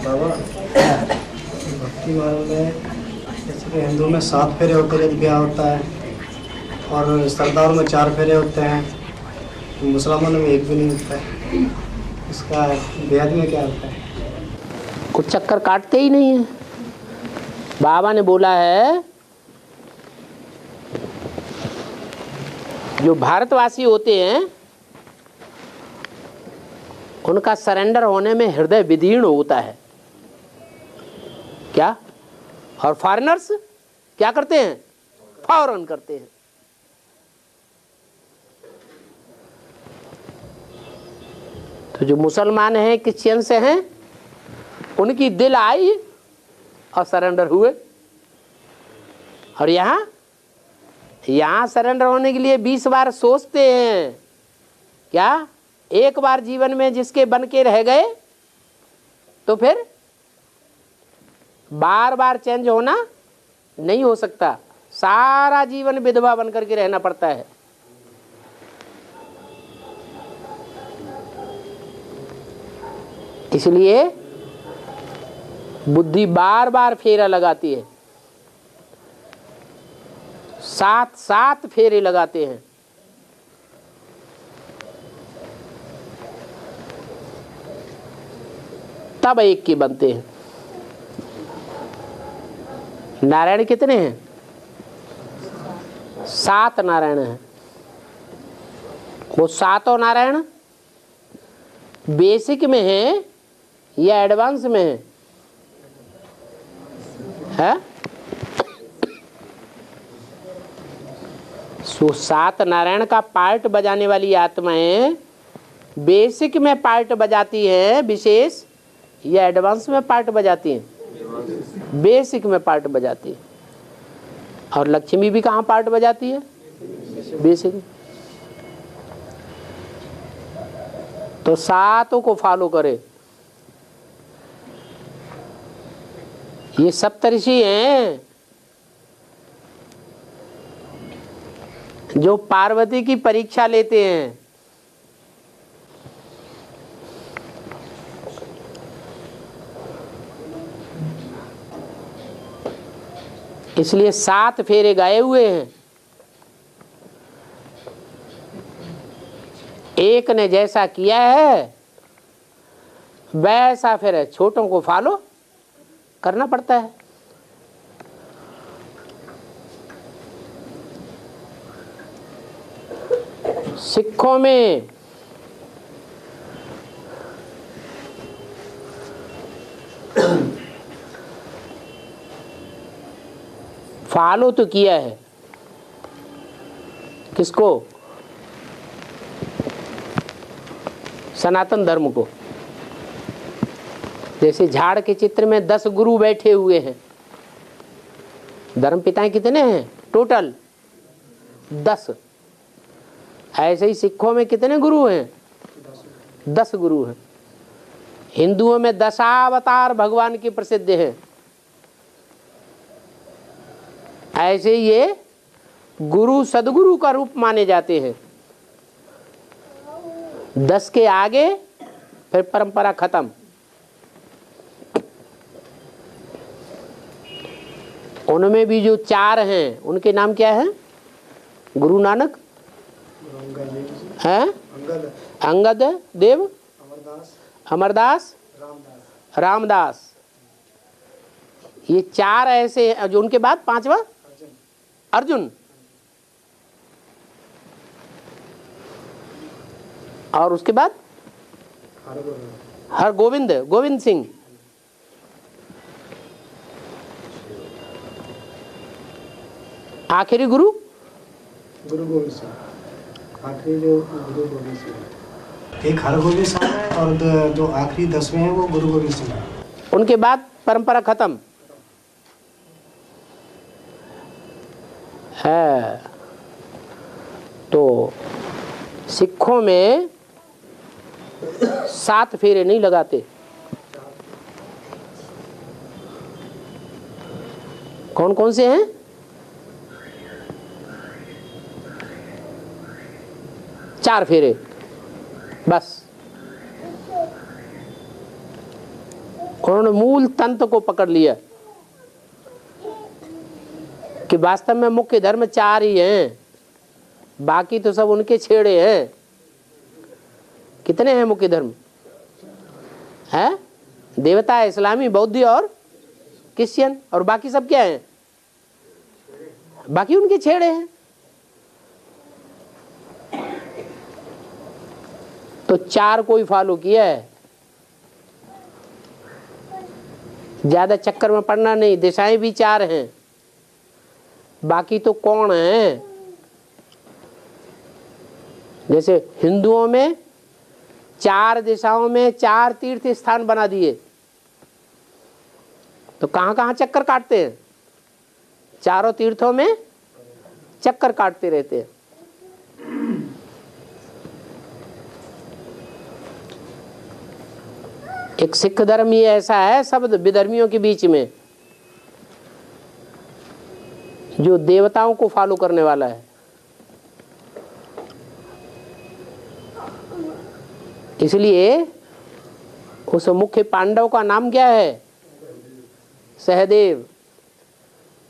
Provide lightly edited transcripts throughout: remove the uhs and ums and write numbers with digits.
बाबा भक्ति मार्ग में जैसे कि हिंदू में 7 फेरे होते हैं जब ब्याह होता है, और सरदार में 4 फेरे होते हैं, मुसलमानों में 1 भी नहीं होता है। इसका बेहद में क्या होता है? कुछ चक्कर काटते ही नहीं है। बाबा ने बोला है जो भारतवासी होते हैं उनका सरेंडर होने में हृदय विदीर्ण होता है। क्या? और फॉरेनर्स क्या करते हैं? फौरन करते हैं। तो जो मुसलमान हैं, क्रिश्चियन से हैं, उनकी दिल आई और सरेंडर हुए। और यहाँ सरेंडर होने के लिए 20 बार सोचते हैं। क्या? एक बार जीवन में जिसके बन के रह गए तो फिर बार बार चेंज होना नहीं हो सकता। सारा जीवन विधवा बन करके रहना पड़ता है। इसलिए बुद्धि बार बार फेरा लगाती है। 7 फेरे लगाते हैं। तब एक के बनते हैं। नारायण कितने हैं? 7 नारायण हैं। वो 7 नारायण बेसिक में है या एडवांस में है? सो 7 नारायण का पार्ट बजाने वाली आत्माएं बेसिक में पार्ट बजाती है विशेष, या एडवांस में पार्ट बजाती हैं? बेसिक में पार्ट बजाती है। और लक्ष्मी भी कहाँ पार्ट बजाती है? बेसिक। तो 7 को फॉलो करे। ये सप्तऋषि हैं जो पार्वती की परीक्षा लेते हैं। इसलिए 7 फेरे गाए हुए हैं। एक ने जैसा किया है वैसा फिर छोटों को फॉलो करना पड़ता है। सिखों में फॉलो तो किया है किसको? सनातन धर्म को। जैसे झाड़ के चित्र में 10 गुरु बैठे हुए हैं। धर्म पिताएं कितने हैं टोटल? 10। ऐसे ही सिखों में कितने गुरु हैं? 10 गुरु हैं। हिंदुओं में 10 अवतार भगवान के प्रसिद्ध हैं। ऐसे ये गुरु सदगुरु का रूप माने जाते हैं। 10 के आगे फिर परंपरा खत्म। उनमें भी जो 4 हैं उनके नाम क्या है? गुरु नानक हैं, अंगद देव, अमरदास, रामदास। ये 4 ऐसे हैं। जो उनके बाद 5वां अर्जुन, और उसके बाद हरगोविंद, गोविंद सिंह। आखिरी गुरु गोविंद सिंह। आखिरी जो गुरु गोविंद सिंह, एक हरगोविंद सिंह है, और जो आखिरी 10वें हैं वो गुरु गोविंद सिंह है। उनके बाद परंपरा खत्म है। तो सिखों में 7 फेरे नहीं लगाते। कौन कौन से हैं? 4 फेरे बस। उन्होंने मूल तंत्र को पकड़ लिया कि वास्तव में मुख्य धर्म 4 ही हैं, बाकी तो सब उनके छेड़े हैं। कितने हैं मुख्य धर्म? है देवता, इस्लामी, बौद्ध और क्रिश्चियन, और बाकी सब क्या हैं? बाकी उनके छेड़े हैं। तो 4 को ही फॉलो किया है, ज्यादा चक्कर में पड़ना नहीं। दिशाएं भी 4 हैं, बाकी तो कौन है? जैसे हिंदुओं में 4 दिशाओं में 4 तीर्थ स्थान बना दिए, तो कहां कहां चक्कर काटते हैं? चारों तीर्थों में चक्कर काटते रहते हैं। एक सिख धर्म ये ऐसा है सब विधर्मियों के बीच में, जो देवताओं को फॉलो करने वाला है। इसलिए उस मुख्य पांडव का नाम क्या है? सहदेव,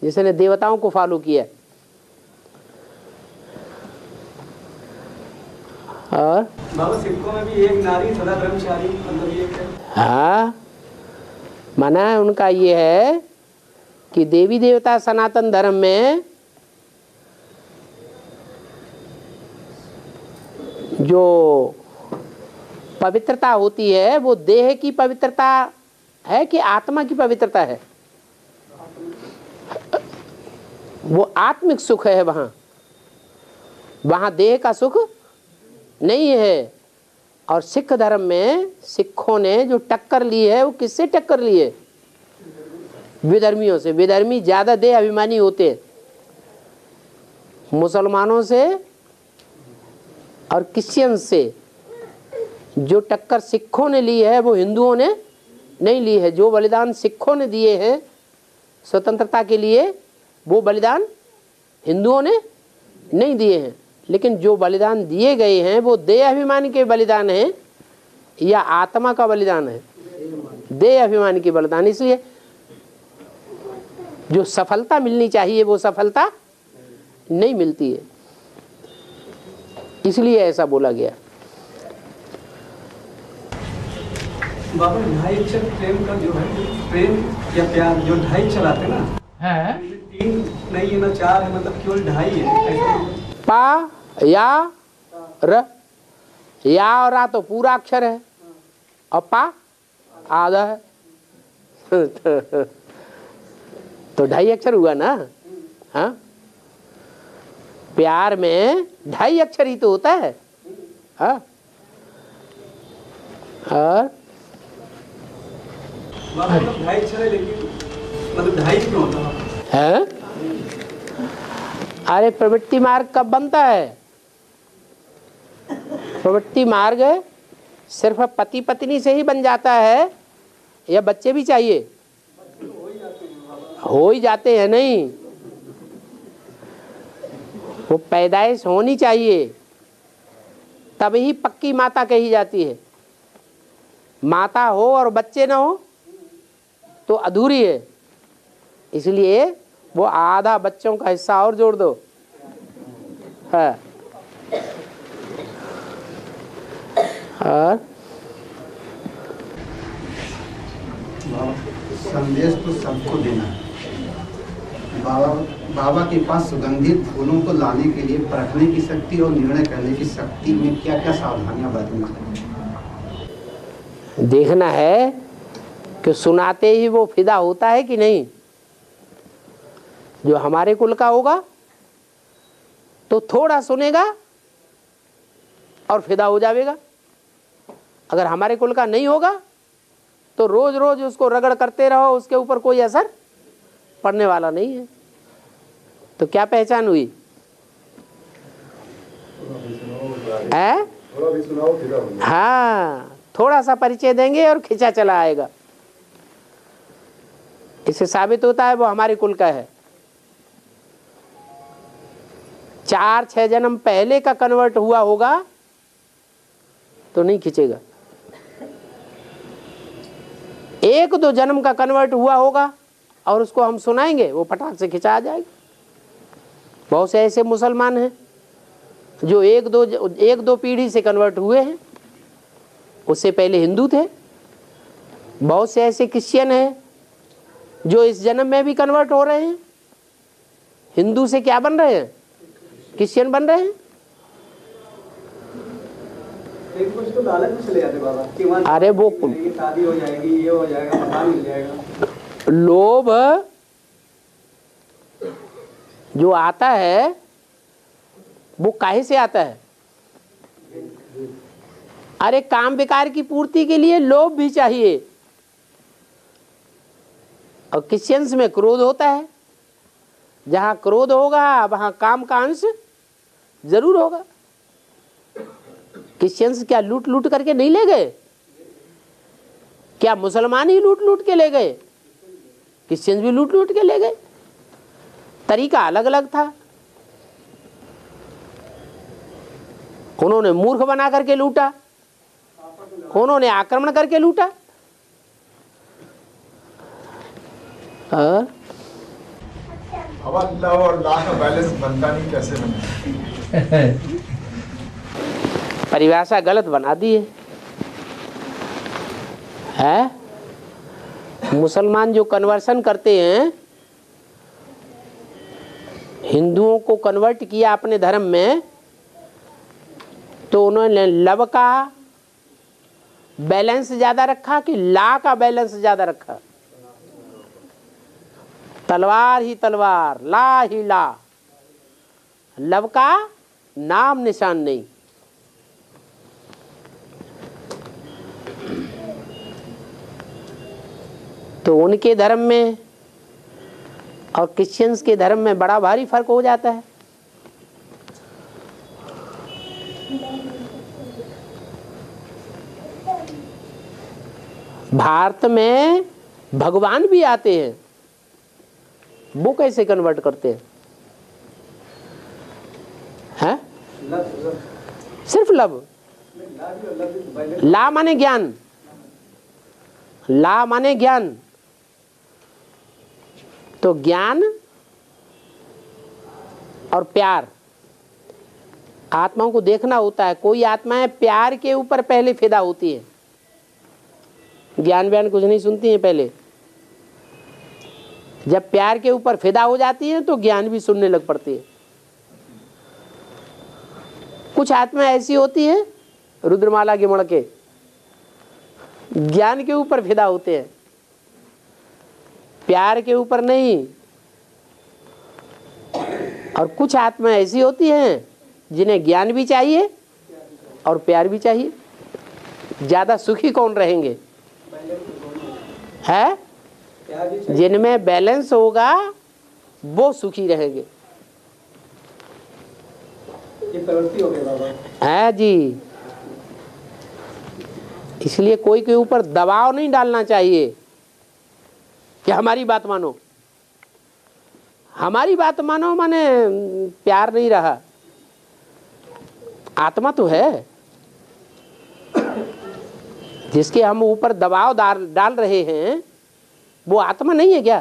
जिसने देवताओं को फॉलो किया। और बाबा सिखों में भी एक नारी सदा ब्रह्मचारी, मतलब ये क्या? हाँ, माना है उनका ये है कि देवी देवता सनातन धर्म में जो पवित्रता होती है वो देह की पवित्रता है कि आत्मा की पवित्रता है? वो आत्मिक सुख है, वहां देह का सुख नहीं है। और सिख धर्म में सिखों ने जो टक्कर ली है वो किससे टक्कर ली है? विधर्मियों से। विधर्मी ज्यादा देह अभिमानी होते हैं। मुसलमानों से और क्रिश्चियन से जो टक्कर सिखों ने ली है वो हिंदुओं ने नहीं ली है। जो बलिदान सिखों ने दिए हैं स्वतंत्रता के लिए, वो बलिदान हिंदुओं ने नहीं दिए हैं। लेकिन जो बलिदान दिए गए हैं वो देह अभिमान के बलिदान हैं या आत्मा का बलिदान है? देह अभिमान की बलिदान। इसलिए जो सफलता मिलनी चाहिए वो सफलता नहीं मिलती है, इसलिए ऐसा बोला गया। बाबा 2.5 अक्षर प्रेम का जो है, प्रेम या प्यार जो 2.5 चलाते ना है, 3 नहीं है ना 4 है, मतलब केवल 2.5 है ऐसा। पा या र, या और रा तो पूरा अक्षर है और पा आधा है तो 2.5 अक्षर हुआ ना। हाँ, प्यार में 2.5 अक्षर ही तो होता है। हाँ, और बाबा मतलब 2.5 अक्षर है, लेकिन मतलब 2.5 क्यों होता है? अरे प्रवृत्ति मार्ग कब बनता है? प्रवृत्ति मार्ग सिर्फ पति पत्नी से ही बन जाता है या बच्चे भी चाहिए? हो ही जाते हैं नहीं, वो पैदाइश होनी चाहिए तभी पक्की माता कही जाती है। माता हो और बच्चे ना हो तो अधूरी है। इसलिए वो आधा बच्चों का हिस्सा और जोड़ दो। है और संदेश तो सबको देना है। बाबा के पास सुगंधित फूलों को लाने के लिए परखने की शक्ति और निर्णय करने की शक्ति में क्या क्या सावधानियां बरतनी चाहिए? देखना है कि सुनाते ही वो फिदा होता है कि नहीं। जो हमारे कुल का होगा तो थोड़ा सुनेगा और फिदा हो जाएगा। अगर हमारे कुल का नहीं होगा तो रोज रोज उसको रगड़ करते रहो, उसके ऊपर कोई असर पड़ने वाला नहीं है। तो क्या पहचान हुई? है? हाँ, थोड़ा सा परिचय देंगे और खिंचा चला आएगा। इससे साबित होता है वो हमारे कुल का है। 4-6 जन्म पहले का कन्वर्ट हुआ होगा तो नहीं खींचेगा। एक दो जन्म का कन्वर्ट हुआ होगा और उसको हम सुनाएंगे, वो फटाक से खिंचा जाएगा। बहुत से ऐसे मुसलमान हैं जो एक दो पीढ़ी से कन्वर्ट हुए हैं, उससे पहले हिंदू थे। बहुत से ऐसे क्रिश्चियन हैं जो इस जन्म में भी कन्वर्ट हो रहे हैं, हिंदू से क्या बन रहे हैं, क्रिश्चियन बन रहे हैं। एक कुछ तो लालच में चले जाते बाबा कि वहाँ अरे वो शादी हो जाएगी, ये हो जाएगा, मकान मिल जाएगा। लोभ जो आता है वो काहे से आता है? अरे काम विकार की पूर्ति के लिए लोभ भी चाहिए। और क्रिश्चियंस में क्रोध होता है, जहां क्रोध होगा वहां काम का अंश जरूर होगा। क्रिश्चियंस क्या लूट लूट करके नहीं ले गए? क्या मुसलमान ही लूट लूट के ले गए? क्रिश्चियंस भी लूट लूट के ले गए, तरीका अलग अलग था। उन्होंने मूर्ख बना करके लूटा, उन्होंने आक्रमण करके लूटा। अब लव और ला का बैलेंस बनता नहीं, कैसे बने? परिभाषा गलत बना दी है? मुसलमान जो कन्वर्सन करते हैं, हिंदुओं को कन्वर्ट किया अपने धर्म में, तो उन्होंने लव का बैलेंस ज्यादा रखा कि ला का बैलेंस ज्यादा रखा? तलवार ही तलवार, ला ही ला, लव का नाम निशान नहीं। तो उनके धर्म में और क्रिश्चियंस के धर्म में बड़ा भारी फर्क हो जाता है। भारत में भगवान भी आते हैं, वो कैसे कन्वर्ट करते हैं? सिर्फ लव, ला माने ज्ञान, ला माने ज्ञान। तो ज्ञान और प्यार, आत्माओं को देखना होता है। कोई आत्माएं प्यार के ऊपर पहले फिदा होती है, ज्ञान व्यान कुछ नहीं सुनती हैं पहले। जब प्यार के ऊपर फिदा हो जाती है तो ज्ञान भी सुनने लग पड़ती है। कुछ आत्मा ऐसी होती है रुद्रमाला के मणके, ज्ञान के ऊपर फिदा होते हैं, प्यार के ऊपर नहीं। और कुछ आत्मा ऐसी होती हैं जिन्हें ज्ञान भी चाहिए और प्यार भी चाहिए। ज्यादा सुखी कौन रहेंगे? है जिनमें बैलेंस होगा वो सुखी रहेंगे। ये प्रवृत्ति हो गई बाबा। है जी, इसलिए कोई के ऊपर दबाव नहीं डालना चाहिए कि हमारी बात मानो। हमारी बात मानो माने प्यार नहीं रहा। आत्मा तो है, जिसके हम ऊपर दबाव डाल रहे हैं वो आत्मा नहीं है क्या?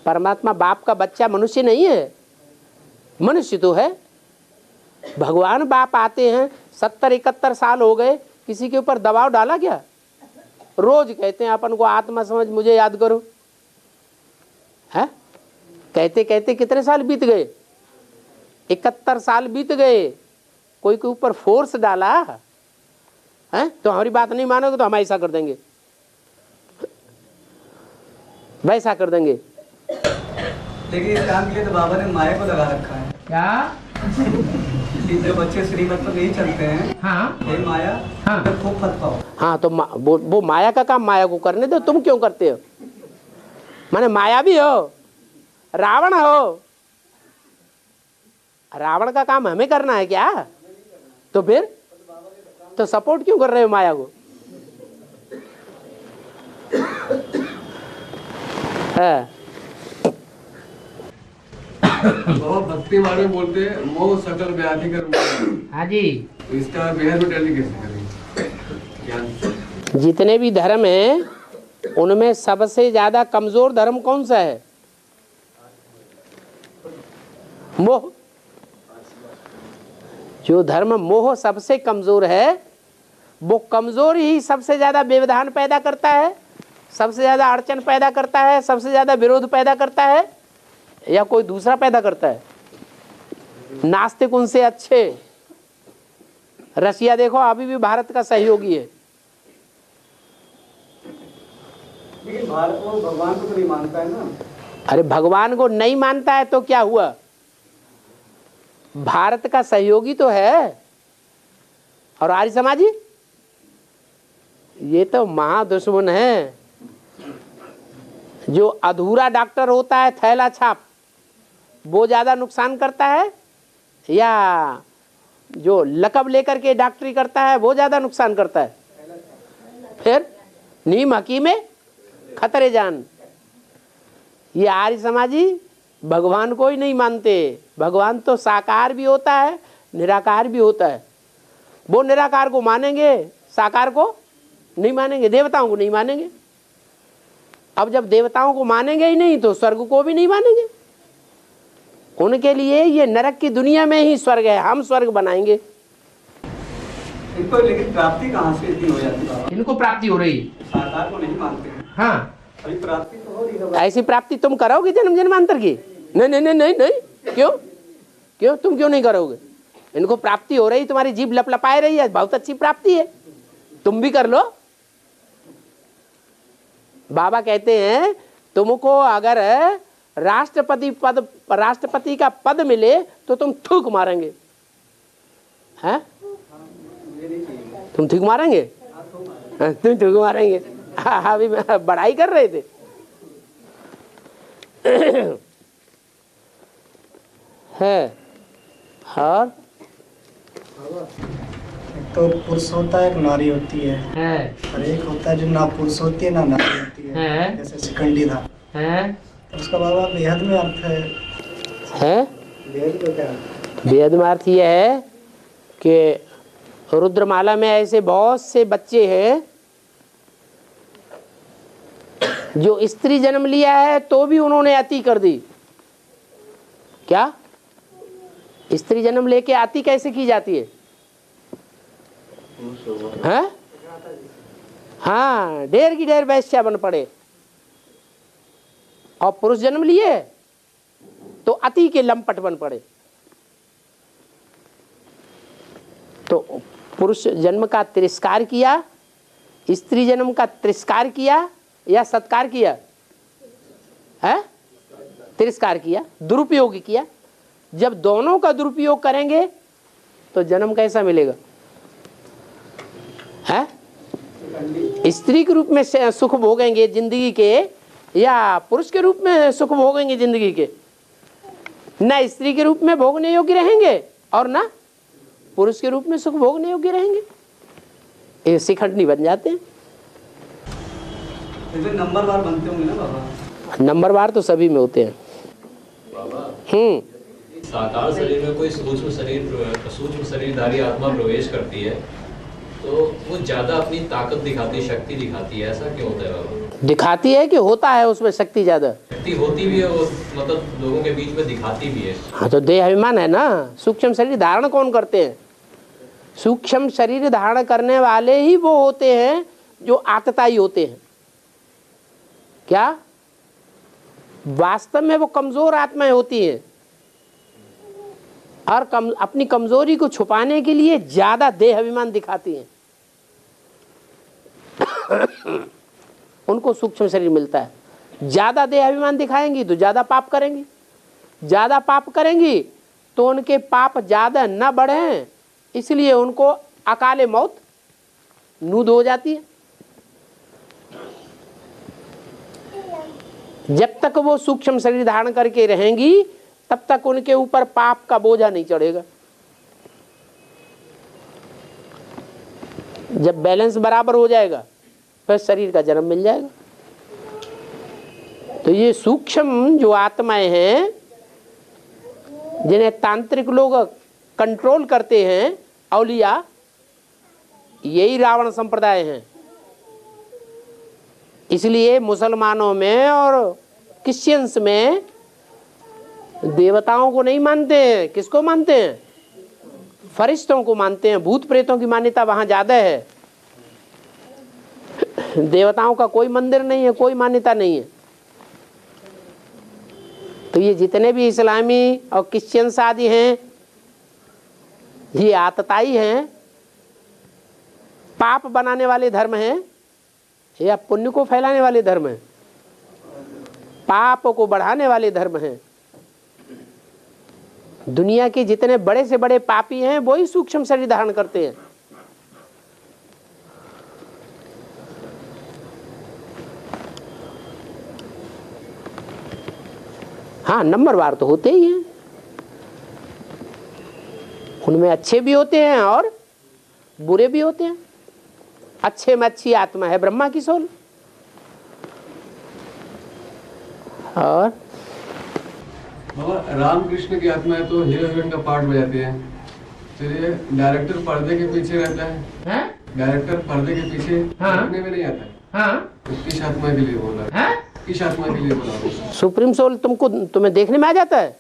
परमात्मा बाप का बच्चा मनुष्य नहीं है? मनुष्य तो है। भगवान बाप आते हैं, 70-71 साल हो गए, किसी के ऊपर दबाव डाला क्या? रोज कहते हैं अपन को आत्मा समझ, मुझे याद करो। है कहते कहते कितने साल बीत गए? 71 साल बीत गए। कोई के ऊपर फोर्स डाला है? तो हमारी बात नहीं मानोगे तो हम ऐसा कर देंगे, वैसा कर देंगे। लेकिन इस काम के लिए तो बाबा ने माया को लगा रखा है। क्या? जो बच्चे श्रीमत पर नहीं चलते हैं, हाँ, ये माया, हाँ, तो खूब फत पाओ। हाँ, तो वो माया का काम माया को करने दो। तुम क्यों करते हो? माने माया भी हो, रावण हो, रावण का काम हमें करना है क्या? तो फिर तो सपोर्ट क्यों कर रहे हो माया को? है बहुत भक्ति मार्ग में बोलते हैं मोह सकल व्याधि कर। हाँ जी, तो इसका बेहद में टैली कैसे करेंगे? जितने भी धर्म हैं उनमें सबसे ज्यादा कमजोर धर्म कौन सा है? मोह। जो धर्म मोह सबसे कमजोर है, वो कमजोर ही सबसे ज्यादा व्यवधान पैदा करता है, सबसे ज्यादा अड़चन पैदा करता है, सबसे ज्यादा विरोध पैदा करता है, या कोई दूसरा पैदा करता है? नास्तिक उनसे अच्छे। रशिया देखो अभी भी भारत का सहयोगी है। लेकिन भारत वो भगवान को तो नहीं मानता है ना। अरे भगवान को नहीं मानता है तो क्या हुआ? भारत का सहयोगी तो है। और आर्य समाजी ये तो महादुश्मन है। जो अधूरा डॉक्टर होता है थैला छाप, वो ज्यादा नुकसान करता है, या जो लकब लेकर के डॉक्टरी करता है वो ज्यादा नुकसान करता है? फिर नीम हकीमे खतरे जान। ये आर्य समाजी भगवान को ही नहीं मानते। भगवान तो साकार भी होता है, निराकार भी होता है। वो निराकार को मानेंगे, साकार को नहीं मानेंगे, देवताओं को नहीं मानेंगे। अब जब देवताओं को मानेंगे ही नहीं तो स्वर्ग को भी नहीं मानेंगे। उनके लिए ये नरक की दुनिया में ही स्वर्ग है, हम स्वर्ग बनाएंगे। इनको लेकिन प्राप्ति कहाँ से इतनी हो जाती है? इनको प्राप्ति हो रही, साकार को नहीं मानते। हाँ अभी प्राप्ति तो हो रही है। ऐसी प्राप्ति तुम करोगे जन्म जन्मांतर की? नहीं नहीं नहीं नहीं नहीं। क्यों क्यों तुम क्यों नहीं करोगे? इनको प्राप्ति हो रही, तुम्हारी जीभ लपलपाए रही है, बहुत अच्छी प्राप्ति है, तुम भी कर लो। बाबा कहते हैं तुमको अगर राष्ट्रपति का पद मिले तो तुम थूक मारेंगे, हैं? तुम थूक मारेंगे? तुम थूक मारेंगे। हाँ अभी बड़ाई कर रहे थे। है और एक तो पुरुष होता है, एक नारी होती है, और एक होता है जो ना पुरुष होती है ना नारी होती है, जैसे शिखंडी था। तो उसका बाबा बेहद में अर्थ है। बेहद में क्या? बेहद में अर्थ यह है कि रुद्रमाला में ऐसे बहुत से बच्चे हैं जो स्त्री जन्म लिया है तो भी उन्होंने अति कर दी। क्या? स्त्री जन्म लेके अति कैसे की जाती है? हैं? हाँ, ढेर की ढेर वैश्या बन पड़े। और पुरुष जन्म लिए तो अति के लंपट बन पड़े। तो पुरुष जन्म का तिरस्कार किया, स्त्री जन्म का तिरस्कार किया या सत्कार किया? है? तिरस्कार किया, दुरुपयोग किया। जब दोनों का दुरुपयोग करेंगे तो जन्म कैसा मिलेगा? है? स्त्री के रूप में सुख भोगेंगे जिंदगी के, या पुरुष के रूप में सुख भोगेंगे जिंदगी के? ना स्त्री के रूप में भोगने योग्य रहेंगे और ना पुरुष के रूप में सुख भोगने योग्य रहेंगे। ये शिखंडी बन जाते हैं। नंबरवार बनते होंगे ना बाबा? नंबरवार तो सभी में होते हैं। साकार शरीर में कोई सूक्ष्म शरीरधारी आत्मा प्रवेश करती है तो वो ज्यादा अपनी ताकत दिखाती है, शक्ति दिखाती है। ऐसा क्यों होता है बाबा? दिखाती है कि होता है उसमें शक्ति ज्यादा? शक्ति होती भी है, वो मतलब लोगों के बीच में दिखाती भी है। हाँ तो देह अभिमान है ना। सूक्ष्म शरीर धारण कौन करते हैं? सूक्ष्म शरीर धारण करने वाले ही वो होते हैं जो आतताई होते हैं। क्या? वास्तव में वो कमजोर आत्माएं होती हैं और अपनी कमजोरी को छुपाने के लिए ज्यादा देह अभिमान दिखाती हैं। उनको सूक्ष्म शरीर मिलता है। ज्यादा देह अभिमान दिखाएंगी तो ज्यादा पाप करेंगी, ज्यादा पाप करेंगी तो उनके पाप ज्यादा न बढ़े, इसलिए उनको अकाले मौत नूद हो जाती है। जब तक वो सूक्ष्म शरीर धारण करके रहेंगी तब तक उनके ऊपर पाप का बोझा नहीं चढ़ेगा। जब बैलेंस बराबर हो जाएगा फिर शरीर का जन्म मिल जाएगा। तो ये सूक्ष्म जो आत्माएं हैं जिन्हें तांत्रिक लोग कंट्रोल करते हैं, औलिया, यही रावण संप्रदाय हैं। इसलिए मुसलमानों में और क्रिश्चियंस में देवताओं को नहीं मानते हैं। किसको मानते हैं? फरिश्तों को मानते हैं। भूत प्रेतों की मान्यता वहां ज्यादा है। देवताओं का कोई मंदिर नहीं है, कोई मान्यता नहीं है। तो ये जितने भी इस्लामी और क्रिश्चियंस आदि हैं, ये आतताई हैं, पाप बनाने वाले धर्म हैं या पुण्य को फैलाने वाले धर्म हैं? पाप को बढ़ाने वाले धर्म हैं। दुनिया के जितने बड़े से बड़े पापी हैं वो ही सूक्ष्म शरीर धारण करते हैं। हाँ, नंबरवार तो होते ही हैं। उनमें अच्छे भी होते हैं और बुरे भी होते हैं। अच्छे में अच्छी आत्मा है ब्रह्मा की सोल। और बाबा रामकृष्ण की आत्मा है तो हीरो हीरोइन का पार्ट बजाते हैं। चलिए डायरेक्टर पर्दे के पीछे रहता है, डायरेक्टर पर्दे के पीछे देखने में नहीं आता है। हाँ? तो किस आत्मा के लिए बोला है? किस आत्मा के लिए बोला? सुप्रीम सोल तुम्हें देखने में आ जाता है।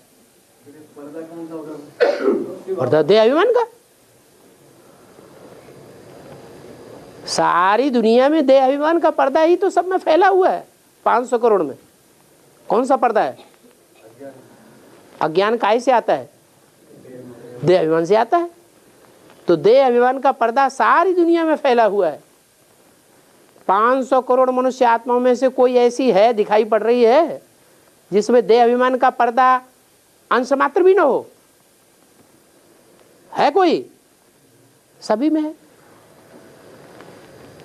पर्दा दे अभिमान का। सारी दुनिया में दे अभिमान का पर्दा ही तो सब में फैला हुआ है। 500 करोड़ में कौन सा पर्दा है? अज्ञान काहे से आता है? दे अभिमान से आता है। तो दे अभिमान का पर्दा सारी दुनिया में फैला हुआ है। 500 करोड़ मनुष्य आत्माओं में से कोई ऐसी है दिखाई पड़ रही है जिसमें दे अभिमान का पर्दा अंश मात्र भी ना हो? है कोई? सभी में है।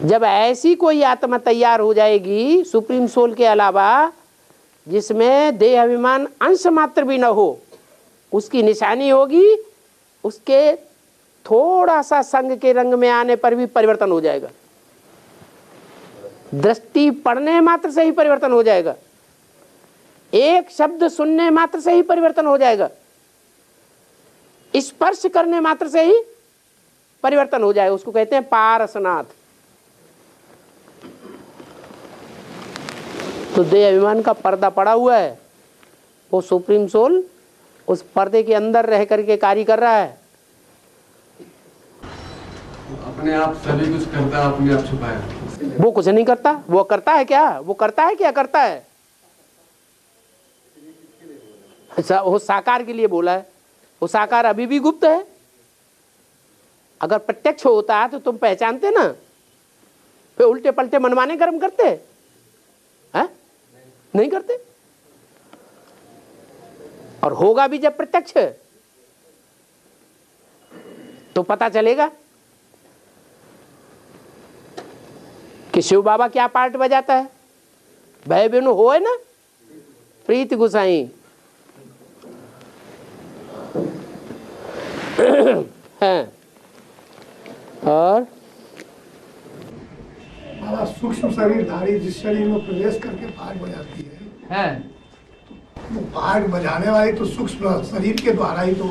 जब ऐसी कोई आत्मा तैयार हो जाएगी सुप्रीम सोल के अलावा जिसमें देह अभिमान अंश मात्र भी न हो, उसकी निशानी होगी उसके थोड़ा सा संग के रंग में आने पर भी परिवर्तन हो जाएगा। दृष्टि पड़ने मात्र से ही परिवर्तन हो जाएगा। एक शब्द सुनने मात्र से ही परिवर्तन हो जाएगा। स्पर्श करने मात्र से ही परिवर्तन हो जाएगा। उसको कहते हैं पारसनाथ। तो देह अभिमान का पर्दा पड़ा हुआ है। वो सुप्रीम सोल उस पर्दे के अंदर रह करके कार्य कर रहा है। अपने आप सभी कुछ करता है, अपने आप छुपाया। वो कुछ नहीं करता। वो करता है क्या? वो करता है क्या? करता है। वो साकार के लिए बोला है। वो साकार अभी भी गुप्त है। अगर प्रत्यक्ष होता तो तुम पहचानते ना। फिर उल्टे पलटे मनमाने कर्म करते हैं? नहीं करते। और होगा भी जब प्रत्यक्ष तो पता चलेगा कि शिव बाबा क्या पार्ट बजाता है। भाई बहनों हो है ना, प्रीत गुसाई है। और बाबा सूक्ष्म शरीरधारी जिस शरीर में प्रवेश करके पाठ बजाती है, वो पाठ बजाने वाली तो सूक्ष्म शरीर के द्वारा ही, तो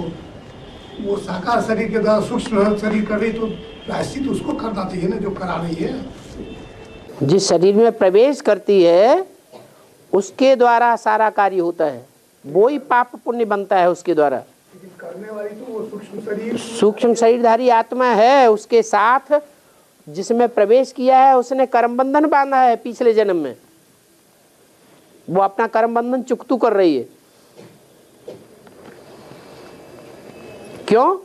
वो साकार शरीर के द्वारा सूक्ष्म शरीर कर रही, तो प्रायश्चित उसको करना चाहिए ना, जो करा रही है। जिस शरीर में प्रवेश करती है उसके द्वारा सारा कार्य होता है। वो ही पाप पुण्य बनता है उसके द्वारा। लेकिन करने वाली तो वो सूक्ष्म शरीरधारी आत्मा है। उसके साथ जिसमें प्रवेश किया है उसने कर्म बंधन बांधा है पिछले जन्म में। वो अपना कर्म बंधन चुकतू कर रही है। क्यों?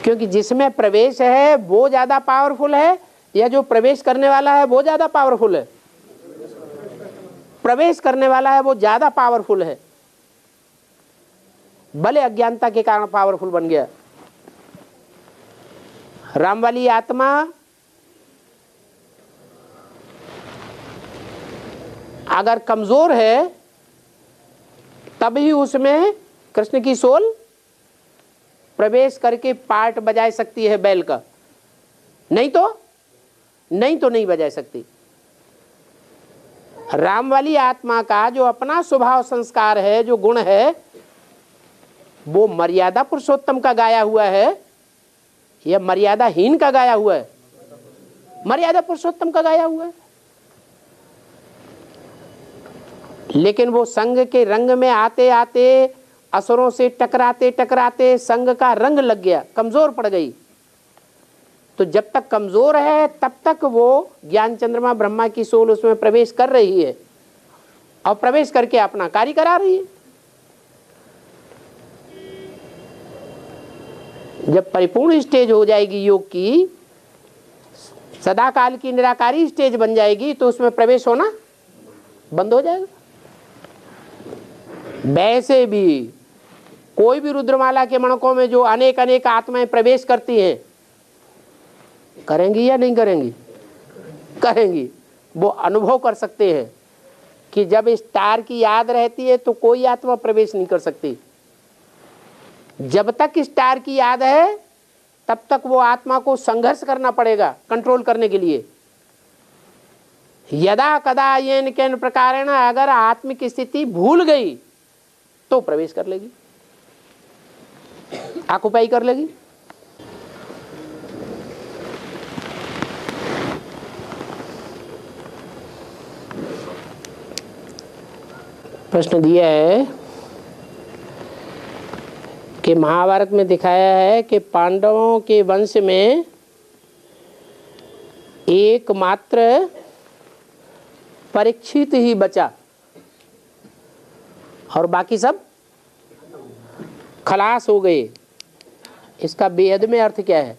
क्योंकि जिसमें प्रवेश है वो ज्यादा पावरफुल है या जो प्रवेश करने वाला है वो ज्यादा पावरफुल है? प्रवेश करने वाला है वो ज्यादा पावरफुल है। भले अज्ञानता के कारण पावरफुल बन गया। राम वाली आत्मा अगर कमजोर है तभी उसमें कृष्ण की सोल प्रवेश करके पार्ट बजा सकती है बैल का। नहीं तो नहीं बजा सकती। राम वाली आत्मा का जो अपना स्वभाव संस्कार है, जो गुण है, वो मर्यादा पुरुषोत्तम का गाया हुआ है या मर्यादाहीन का गाया हुआ है? मर्यादा पुरुषोत्तम का गाया हुआ है। लेकिन वो संग के रंग में आते आते असुरों से टकराते टकराते संग का रंग लग गया, कमजोर पड़ गई। तो जब तक कमजोर है तब तक वो ज्ञान चंद्रमा ब्रह्मा की सोल उसमें प्रवेश कर रही है और प्रवेश करके अपना कार्य करा रही है। जब परिपूर्ण स्टेज हो जाएगी योग की, सदा काल की निराकारी स्टेज बन जाएगी, तो उसमें प्रवेश होना बंद हो जाएगा। वैसे भी कोई भी रुद्रमाला के मणकों में जो अनेक अनेक आत्माएं प्रवेश करती हैं, करेंगी या नहीं करेंगी? करेंगी। वो अनुभव कर सकते हैं कि जब स्टार की याद रहती है तो कोई आत्मा प्रवेश नहीं कर सकती। जब तक स्टार की याद है तब तक वो आत्मा को संघर्ष करना पड़ेगा कंट्रोल करने के लिए। यदा कदा येन केन प्रकारेण, अगर आत्मिक स्थिति भूल गई तो प्रवेश कर लेगी, ऑक्युपाई कर लेगी। प्रश्न दिया है कि महाभारत में दिखाया है कि पांडवों के वंश में एकमात्र परीक्षित ही बचा और बाकी सब खलास हो गए। इसका बेहद में अर्थ क्या है?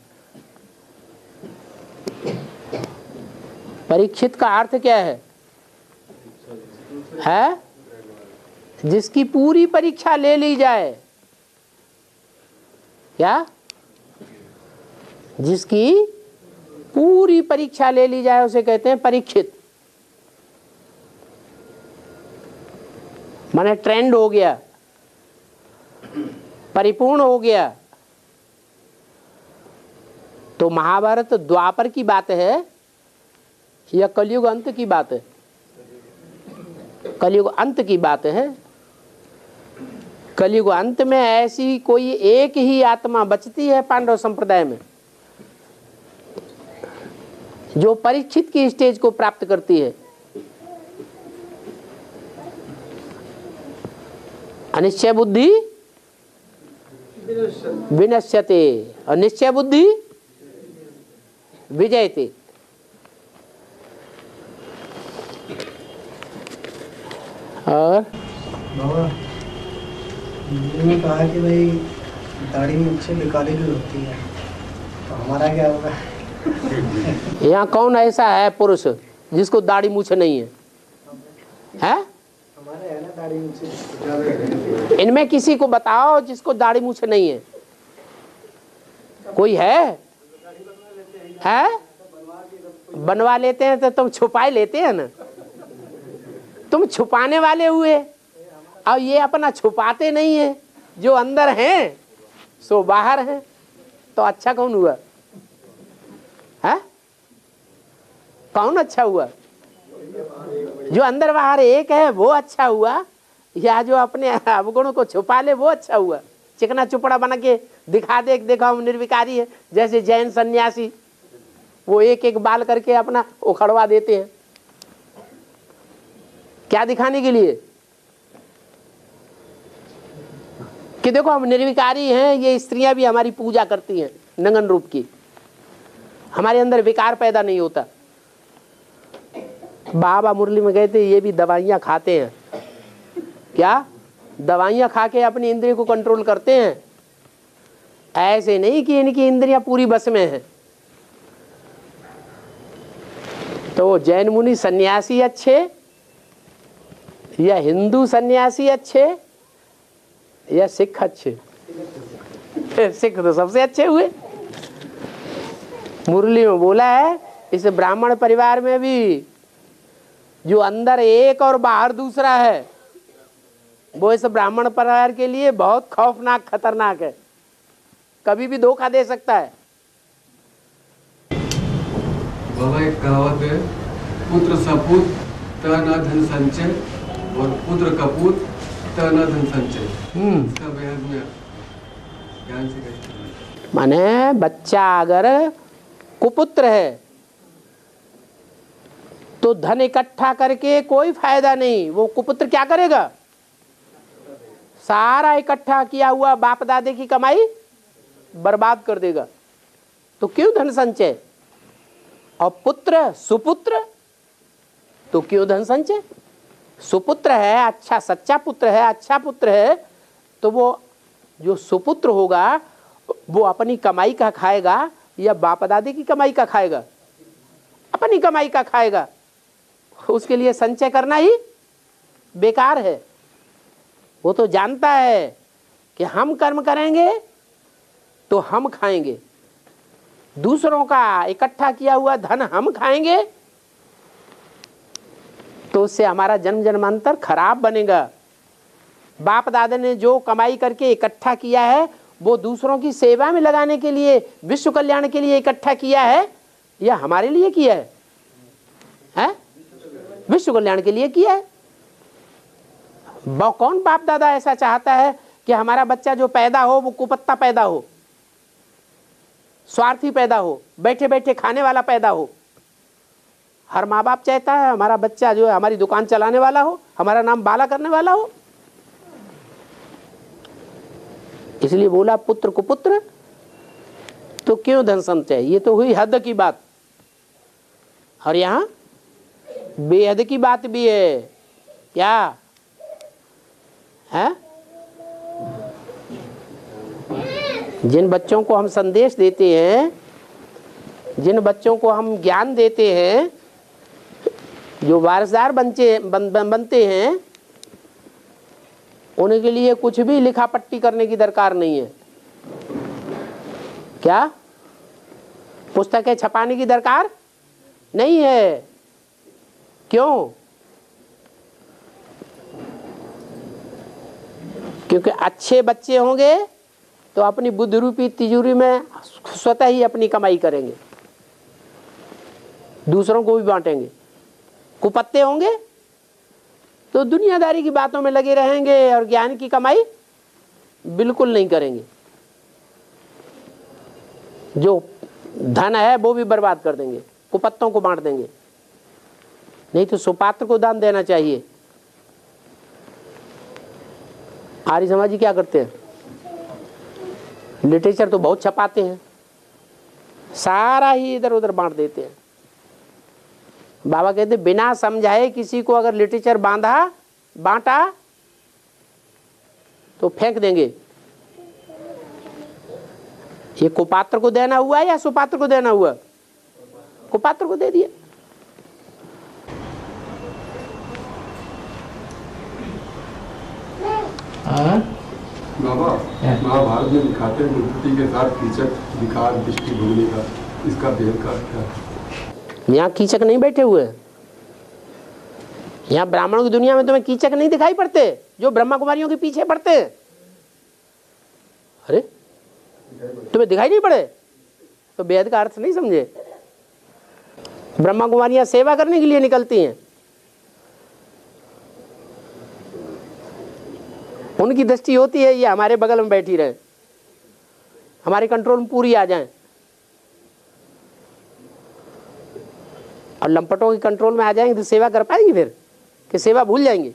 परीक्षित का अर्थ क्या है? जिसकी पूरी परीक्षा ले ली जाए। क्या? जिसकी पूरी परीक्षा ले ली जाए उसे कहते हैं परीक्षित। माने ट्रेंड हो गया, परिपूर्ण हो गया। तो महाभारत द्वापर की बात है या कलयुग अंत की बात है? कलयुग अंत की बात है। कलयुग अंत में ऐसी कोई एक ही आत्मा बचती है पांडव संप्रदाय में जो परीक्षित की स्टेज को प्राप्त करती है। अनिश्चय बुद्धि विनश्यते और निश्चय बुद्धि विजयते। और बाबा ने कहा कि भाई दाढ़ी मुझसे निकाली भी होती है, तो हमारा क्या होगा? यहाँ कौन ऐसा है पुरुष जिसको दाढ़ी मूछ नहीं है? हैं? हमारे है ना दाढ़ी मुझसे। इनमें किसी को बताओ जिसको दाढ़ी मूछ नहीं है। कोई है? हैं? बनवा लेते हैं तो तुम छुपाए लेते हैं ना। तुम छुपाने वाले हुए और ये अपना छुपाते नहीं है। जो अंदर हैं सो बाहर हैं, तो अच्छा कौन हुआ? है? कौन अच्छा हुआ? जो अंदर बाहर एक है वो अच्छा हुआ, या जो अपने अवगुणों को छुपा ले वो अच्छा हुआ? चिकना चुपड़ा बना के दिखा दे, देखो हम निर्विकारी है। जैसे जैन सन्यासी वो एक एक बाल करके अपना उखड़वा देते हैं, क्या दिखाने के लिए? कि देखो हम निर्विकारी हैं। ये स्त्रियां भी हमारी पूजा करती हैं नंगन रूप की, हमारे अंदर विकार पैदा नहीं होता। बाबा मुरली में गए थे, ये भी दवाइयां खाते हैं। क्या? दवाइयां खा के अपनी इंद्रियों को कंट्रोल करते हैं। ऐसे नहीं कि इनकी इंद्रियां पूरी बस में है। तो जैन मुनि सन्यासी अच्छे या हिंदू सन्यासी अच्छे या सिख अच्छे? सिख तो सबसे अच्छे हुए। मुरली में बोला है इस ब्राह्मण परिवार में भी जो अंदर एक और बाहर दूसरा है, वो इस ब्राह्मण परिवार के लिए बहुत खौफनाक खतरनाक है, कभी भी धोखा दे सकता है। बाबा एक कहावत है, पुत्र सपूत त न धन संचय और पुत्र कपूत त न धन संचय। इसका बेहद में ध्यान से कहते। माने बच्चा अगर कुपुत्र है तो धन इकट्ठा करके कोई फायदा नहीं। वो कुपुत्र क्या करेगा, सारा इकट्ठा किया हुआ बाप दादे की कमाई बर्बाद कर देगा। तो क्यों धन संचय? और पुत्र सुपुत्र तो क्यों धन संचय? सुपुत्र है, अच्छा सच्चा पुत्र है, अच्छा पुत्र है, तो वो जो सुपुत्र होगा वो अपनी कमाई का खाएगा या बाप दादे की कमाई का खाएगा? अपनी कमाई का खाएगा। उसके लिए संचय करना ही बेकार है। वो तो जानता है कि हम कर्म करेंगे तो हम खाएंगे, दूसरों का इकट्ठा किया हुआ धन हम खाएंगे तो उससे हमारा जन्म जन्मांतर खराब बनेगा। बाप दादा ने जो कमाई करके इकट्ठा किया है वो दूसरों की सेवा में लगाने के लिए, विश्व कल्याण के लिए इकट्ठा किया है या हमारे लिए किया है? हैं? विश्व कल्याण के लिए किया है। कौन बाप दादा ऐसा चाहता है कि हमारा बच्चा जो पैदा हो वो कुपत्ता पैदा हो, स्वार्थी पैदा हो, बैठे बैठे खाने वाला पैदा हो? हर माँ बाप चाहता है हमारा बच्चा जो है हमारी दुकान चलाने वाला हो, हमारा नाम बाला करने वाला हो। इसलिए बोला पुत्र कुपुत्र तो क्यों धन संचय? ये तो हुई हद की बात। और यहां बेहद की बात भी है। क्या है? जिन बच्चों को हम संदेश देते हैं, जिन बच्चों को हम ज्ञान देते हैं, जो वारसदार बनते हैं, उनके लिए कुछ भी लिखा पट्टी करने की दरकार नहीं है। क्या? पुस्तकें छपाने की दरकार नहीं है। क्यों? क्योंकि अच्छे बच्चे होंगे तो अपनी बुद्धि रूपी तिजोरी में स्वतः ही अपनी कमाई करेंगे, दूसरों को भी बांटेंगे। कुपत्ते होंगे तो दुनियादारी की बातों में लगे रहेंगे और ज्ञान की कमाई बिल्कुल नहीं करेंगे। जो धन है वो भी बर्बाद कर देंगे, कुपत्तों को बांट देंगे। नहीं तो सुपात्र को दान देना चाहिए। आर्य समाजी क्या करते हैं? लिटरेचर तो बहुत छपाते हैं, सारा ही इधर उधर बांट देते हैं। बाबा कहते बिना समझाए किसी को अगर लिटरेचर बांटा तो फेंक देंगे। ये कुपात्र को देना हुआ या सुपात्र को देना हुआ? कुपात्र को दे दिया। बाबा महाभारत में दिखाते हैं मूर्ति के साथ कीचक विकार दृष्टि भूलने का, इसका भेद का क्या है? यहाँ कीचक नहीं बैठे हुए। यहाँ ब्राह्मणों की दुनिया में तुम्हें कीचक नहीं दिखाई पड़ते जो ब्रह्मा कुमारियों के पीछे पड़ते हैं। अरे तुम्हें दिखाई नहीं पड़े तो वेद का अर्थ नहीं समझे। ब्रह्मा कुमारियां सेवा करने के लिए निकलती हैं, उनकी दृष्टि होती है ये हमारे बगल में बैठी रहे, हमारे कंट्रोल में पूरी आ जाएं। और लंपटों के कंट्रोल में आ जाएंगे तो सेवा कर पाएंगे फिर कि सेवा भूल जाएंगे?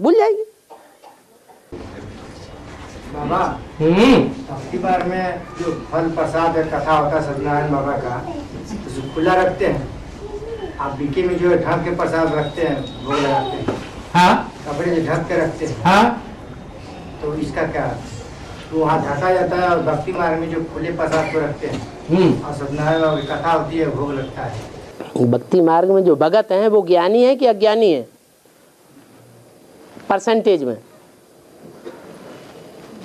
भूल जाएंगे। बाबा आपकी बार में जो फल प्रसाद कथा होता है सत्यनारायण बाबा का, तो खुला रखते हैं। आप बीके में जो ढक के प्रसाद रखते हैं, भोग लगाते हैं। हाँ? कपड़े से ढक के रखते हैं। हाँ? तो इसका क्या? तो वहाँ ढका जाता है और भक्ति मार्ग में जो खुले प्रसाद को रखते हैं और सत्यनारायण बाबा की कथा होती है, भोग लगता है। भक्ति मार्ग में जो भगत हैं वो ज्ञानी है कि अज्ञानी है? परसेंटेज में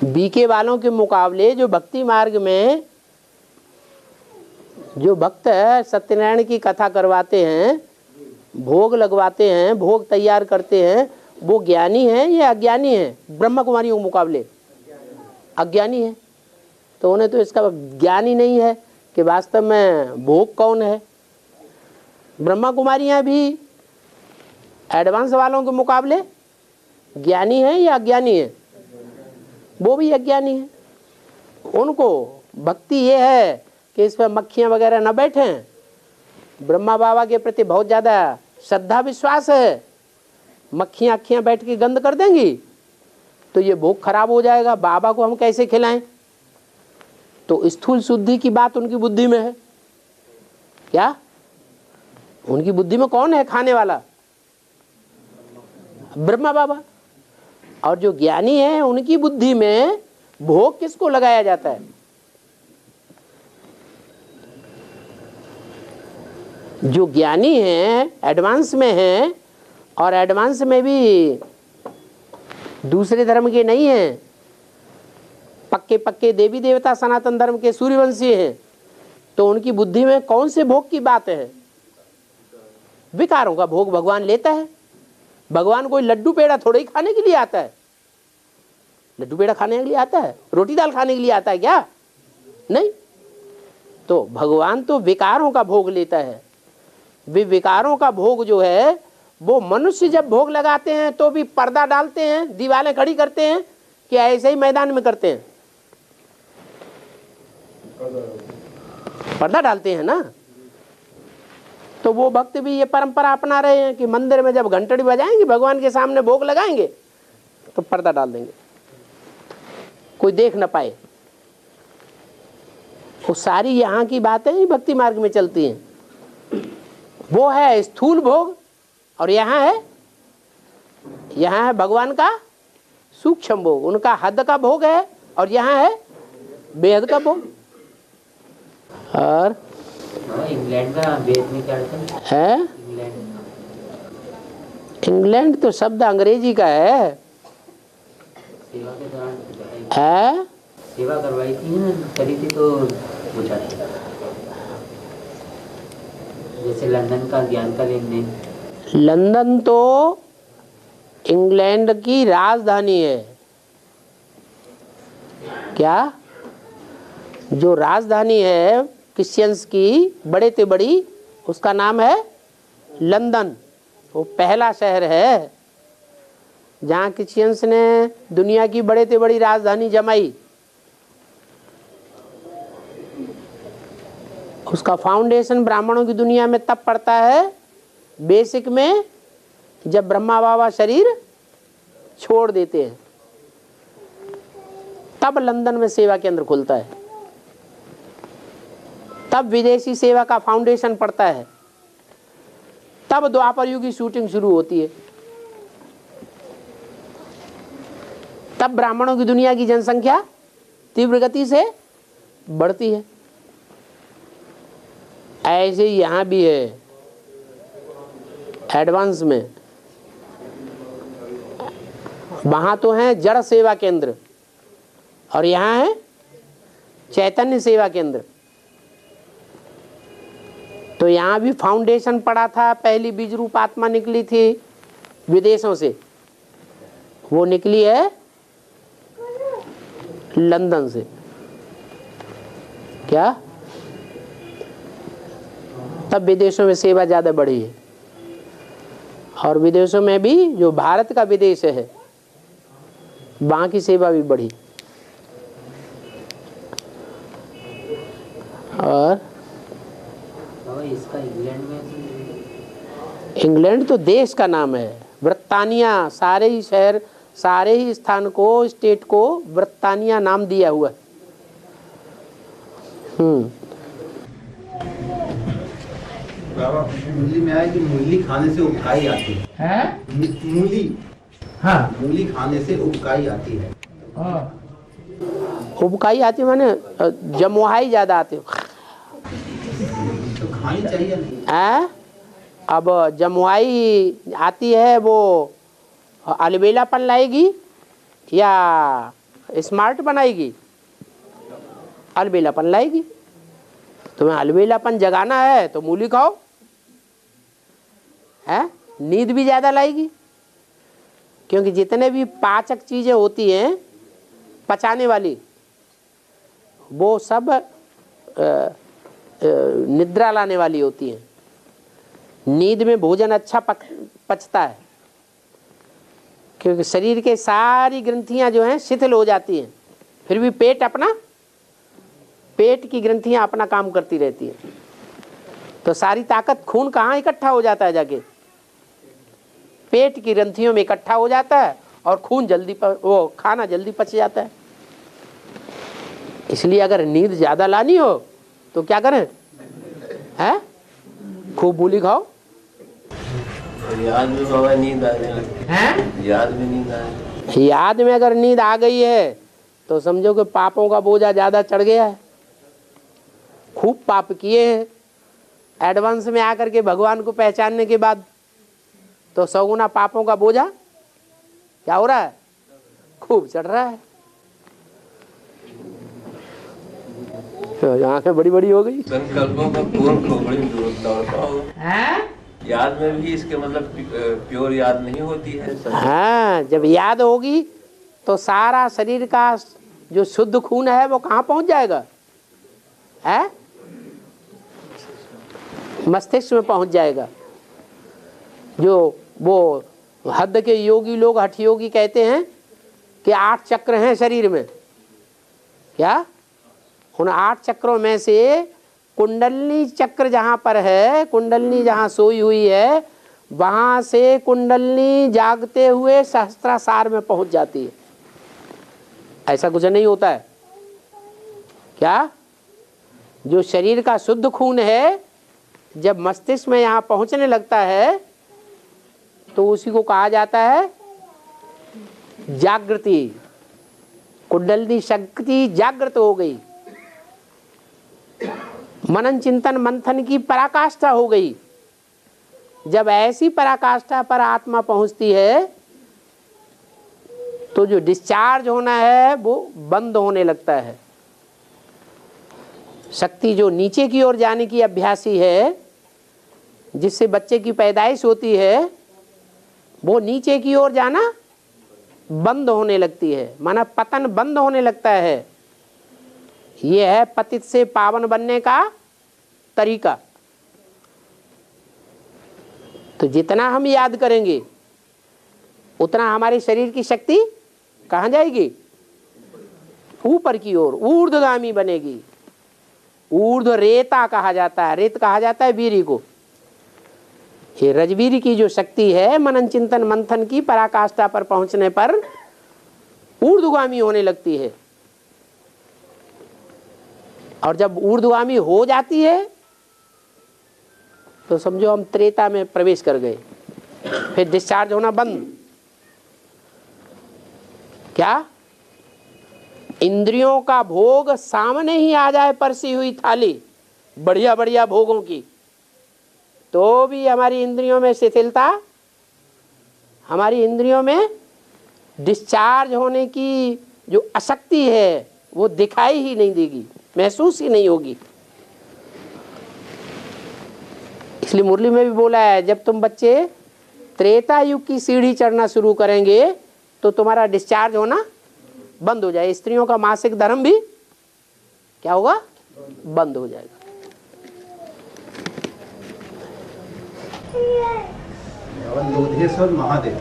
बीके वालों के मुकाबले जो भक्ति मार्ग में जो भक्त सत्यनारायण की कथा करवाते हैं, भोग लगवाते हैं, भोग तैयार करते हैं, वो ज्ञानी है या अज्ञानी है? ब्रह्मा कुमारियों के मुकाबले अज्ञानी है। तो उन्हें तो इसका ज्ञान ही नहीं है कि वास्तव में भोग कौन है। ब्रह्मा कुमारियां भी एडवांस वालों के मुकाबले ज्ञानी है या अज्ञानी है? वो भी अज्ञानी है। उनको भक्ति ये है कि इस पर मक्खियां वगैरह न बैठें, ब्रह्मा बाबा के प्रति बहुत ज़्यादा श्रद्धा विश्वास है, मक्खियाँ अक्खियाँ बैठ के गंद कर देंगी तो ये भोग खराब हो जाएगा, बाबा को हम कैसे खिलाएं। तो स्थूल शुद्धि की बात उनकी बुद्धि में है। क्या उनकी बुद्धि में कौन है खाने वाला? ब्रह्मा बाबा। और जो ज्ञानी है उनकी बुद्धि में भोग किसको लगाया जाता है? जो ज्ञानी है एडवांस में है, और एडवांस में भी दूसरे धर्म के नहीं हैं, पक्के पक्के देवी देवता सनातन धर्म के सूर्यवंशी हैं, तो उनकी बुद्धि में कौन से भोग की बात है? विकारों का भोग भगवान लेता है। भगवान कोई लड्डू पेड़ा थोड़े ही खाने के लिए आता है। लड्डू पेड़ा खाने के लिए आता है? रोटी दाल खाने के लिए आता है क्या? नहीं। तो भगवान तो विकारों का भोग लेता है। वे विकारों का भोग जो है वो मनुष्य जब भोग लगाते हैं तो भी पर्दा डालते हैं, दीवारें खड़ी करते हैं कि ऐसे ही मैदान में करते हैं? पर्दा डालते हैं ना। तो वो भक्त भी ये परंपरा अपना रहे हैं कि मंदिर में जब घंटड़ी बजाएंगे, भगवान के सामने भोग लगाएंगे तो पर्दा डाल देंगे, कोई देख ना पाए। वो सारी यहाँ की बातें ही भक्ति मार्ग में चलती हैं। वो है स्थूल भोग और यहाँ है भगवान का सूक्ष्म भोग। उनका हद का भोग है और यहाँ है बेहद का भोग। और इंग्लैंड का वेद में क्या है? इंग्लैंड तो शब्द अंग्रेजी का है। सेवा के दौरान है? सेवा करवाई थी ना, करी थी तो पूछा था। जैसे लंदन का ज्ञान का लेन देन। लंदन तो इंग्लैंड की राजधानी है। क्या? जो राजधानी है क्रिश्चियंस की बड़े से बड़ी, उसका नाम है लंदन। वो पहला शहर है जहाँ क्रिश्चियंस ने दुनिया की बड़े से बड़ी राजधानी जमाई। उसका फाउंडेशन ब्राह्मणों की दुनिया में तब पड़ता है बेसिक में, जब ब्रह्मा बाबा शरीर छोड़ देते हैं, तब लंदन में सेवा केंद्र खुलता है। तब विदेशी सेवा का फाउंडेशन पड़ता है। तब द्वापर युग की शूटिंग शुरू होती है। तब ब्राह्मणों की दुनिया की जनसंख्या तीव्र गति से बढ़ती है। ऐसे ही यहाँ भी है एडवांस में। वहाँ तो है जड़ सेवा केंद्र और यहाँ है चैतन्य सेवा केंद्र। तो यहाँ भी फाउंडेशन पड़ा था। पहली बीज रूप आत्मा निकली थी विदेशों से, वो निकली है लंदन से। क्या? तब विदेशों में सेवा ज़्यादा बढ़ी है। और विदेशों में भी जो भारत का विदेश है वहाँ की सेवा भी बढ़ी। और इसका इंग्लैंड में, इंग्लैंड तो देश का नाम है। ब्रिटानिया, सारे ही शहर, सारे ही स्थान को, स्टेट को ब्रिटानिया नाम दिया हुआ है। मूली में आया कि मूली खाने से उबकाई आती है। मूली, हाँ, मूली खाने से उबकाई आती है। उबकाई आती माने जमुहाई ज्यादा आती है। तो खानी चाहिए। अब जमुआई आती है वो अलबेलापन लाएगी या स्मार्ट बनाएगी? अलबेलापन लाएगी। तुम्हें अलबेलापन जगाना है तो मूली खाओ। है? नींद भी ज़्यादा लाएगी, क्योंकि जितने भी पाचक चीज़ें होती हैं पचाने वाली, वो सब निद्रा लाने वाली होती हैं। नींद में भोजन अच्छा पचता है, क्योंकि शरीर के सारी ग्रंथियां जो हैं शिथिल हो जाती हैं, फिर भी पेट की ग्रंथियां अपना काम करती रहती हैं। तो सारी ताकत खून कहाँ इकट्ठा हो जाता है जाके? पेट की ग्रंथियों में इकट्ठा हो जाता है और खून जल्दी वो खाना जल्दी पच जाता है। इसलिए अगर नींद ज्यादा लानी हो तो क्या करें, हैं? खूब मूली खाओ। याद में बाबा नींद आने लगती है, याद में नींद आने, याद में अगर नींद आ गई है तो समझो कि पापों का बोझा ज्यादा चढ़ गया है, खूब पाप किए हैं एडवांस में आकर के भगवान को पहचानने के बाद, तो 100 गुना पापों का बोझा क्या हो रहा है, खूब चढ़ रहा है। आंखें बड़ी बड़ी हो गई। संकल्पों का पूर्ण को बड़ी दौड़ता हो, याद में भी इसके मतलब प्योर याद नहीं होती है। हाँ, जब याद होगी तो सारा शरीर का जो शुद्ध खून है वो कहाँ पहुंच जाएगा, है मस्तिष्क में पहुंच जाएगा। जो वो हद के योगी लोग, हठ योगी कहते हैं कि 8 चक्र हैं शरीर में, क्या उन 8 चक्रों में से कुंडलनी चक्र जहाँ पर है, कुंडलनी जहाँ सोई हुई है, वहाँ से कुंडलनी जागते हुए सहस्त्रासार में पहुँच जाती है। ऐसा कुछ नहीं होता है क्या? जो शरीर का शुद्ध खून है जब मस्तिष्क में यहाँ पहुँचने लगता है तो उसी को कहा जाता है जागृति। कुंडलनी शक्ति जागृत हो गई, मनन चिंतन मंथन की पराकाष्ठा हो गई। जब ऐसी पराकाष्ठा पर आत्मा पहुंचती है तो जो डिस्चार्ज होना है वो बंद होने लगता है। शक्ति जो नीचे की ओर जाने की अभ्यासी है, जिससे बच्चे की पैदाइश होती है, वो नीचे की ओर जाना बंद होने लगती है, माना पतन बंद होने लगता है। ये है पतित से पावन बनने का तरीका। तो जितना हम याद करेंगे उतना हमारे शरीर की शक्ति कहाँ जाएगी, ऊपर की ओर ऊर्ध्वगामी बनेगी। ऊर्ध्व रेता कहा जाता है, रेत कहा जाता है वीरी को। ये रजवीर की जो शक्ति है मनन चिंतन मंथन की पराकाष्ठा पर पहुंचने पर ऊर्ध्वगामी होने लगती है। और जब ऊर्ध्वगामी हो जाती है तो समझो हम त्रेता में प्रवेश कर गए, फिर डिस्चार्ज होना बंद। क्या इंद्रियों का भोग सामने ही आ जाए, परसी हुई थाली बढ़िया बढ़िया भोगों की, तो भी हमारी इंद्रियों में शिथिलता, हमारी इंद्रियों में डिस्चार्ज होने की जो अशक्ति है वो दिखाई ही नहीं देगी, महसूस ही नहीं होगी। इसलिए मुरली में भी बोला है, जब तुम बच्चे त्रेता युग की सीढ़ी चढ़ना शुरू करेंगे तो तुम्हारा डिस्चार्ज होना बंद हो जाए। स्त्रियों का मासिक धर्म भी क्या होगा, बंद हो जाएगा। लोधेश्वर महादेव,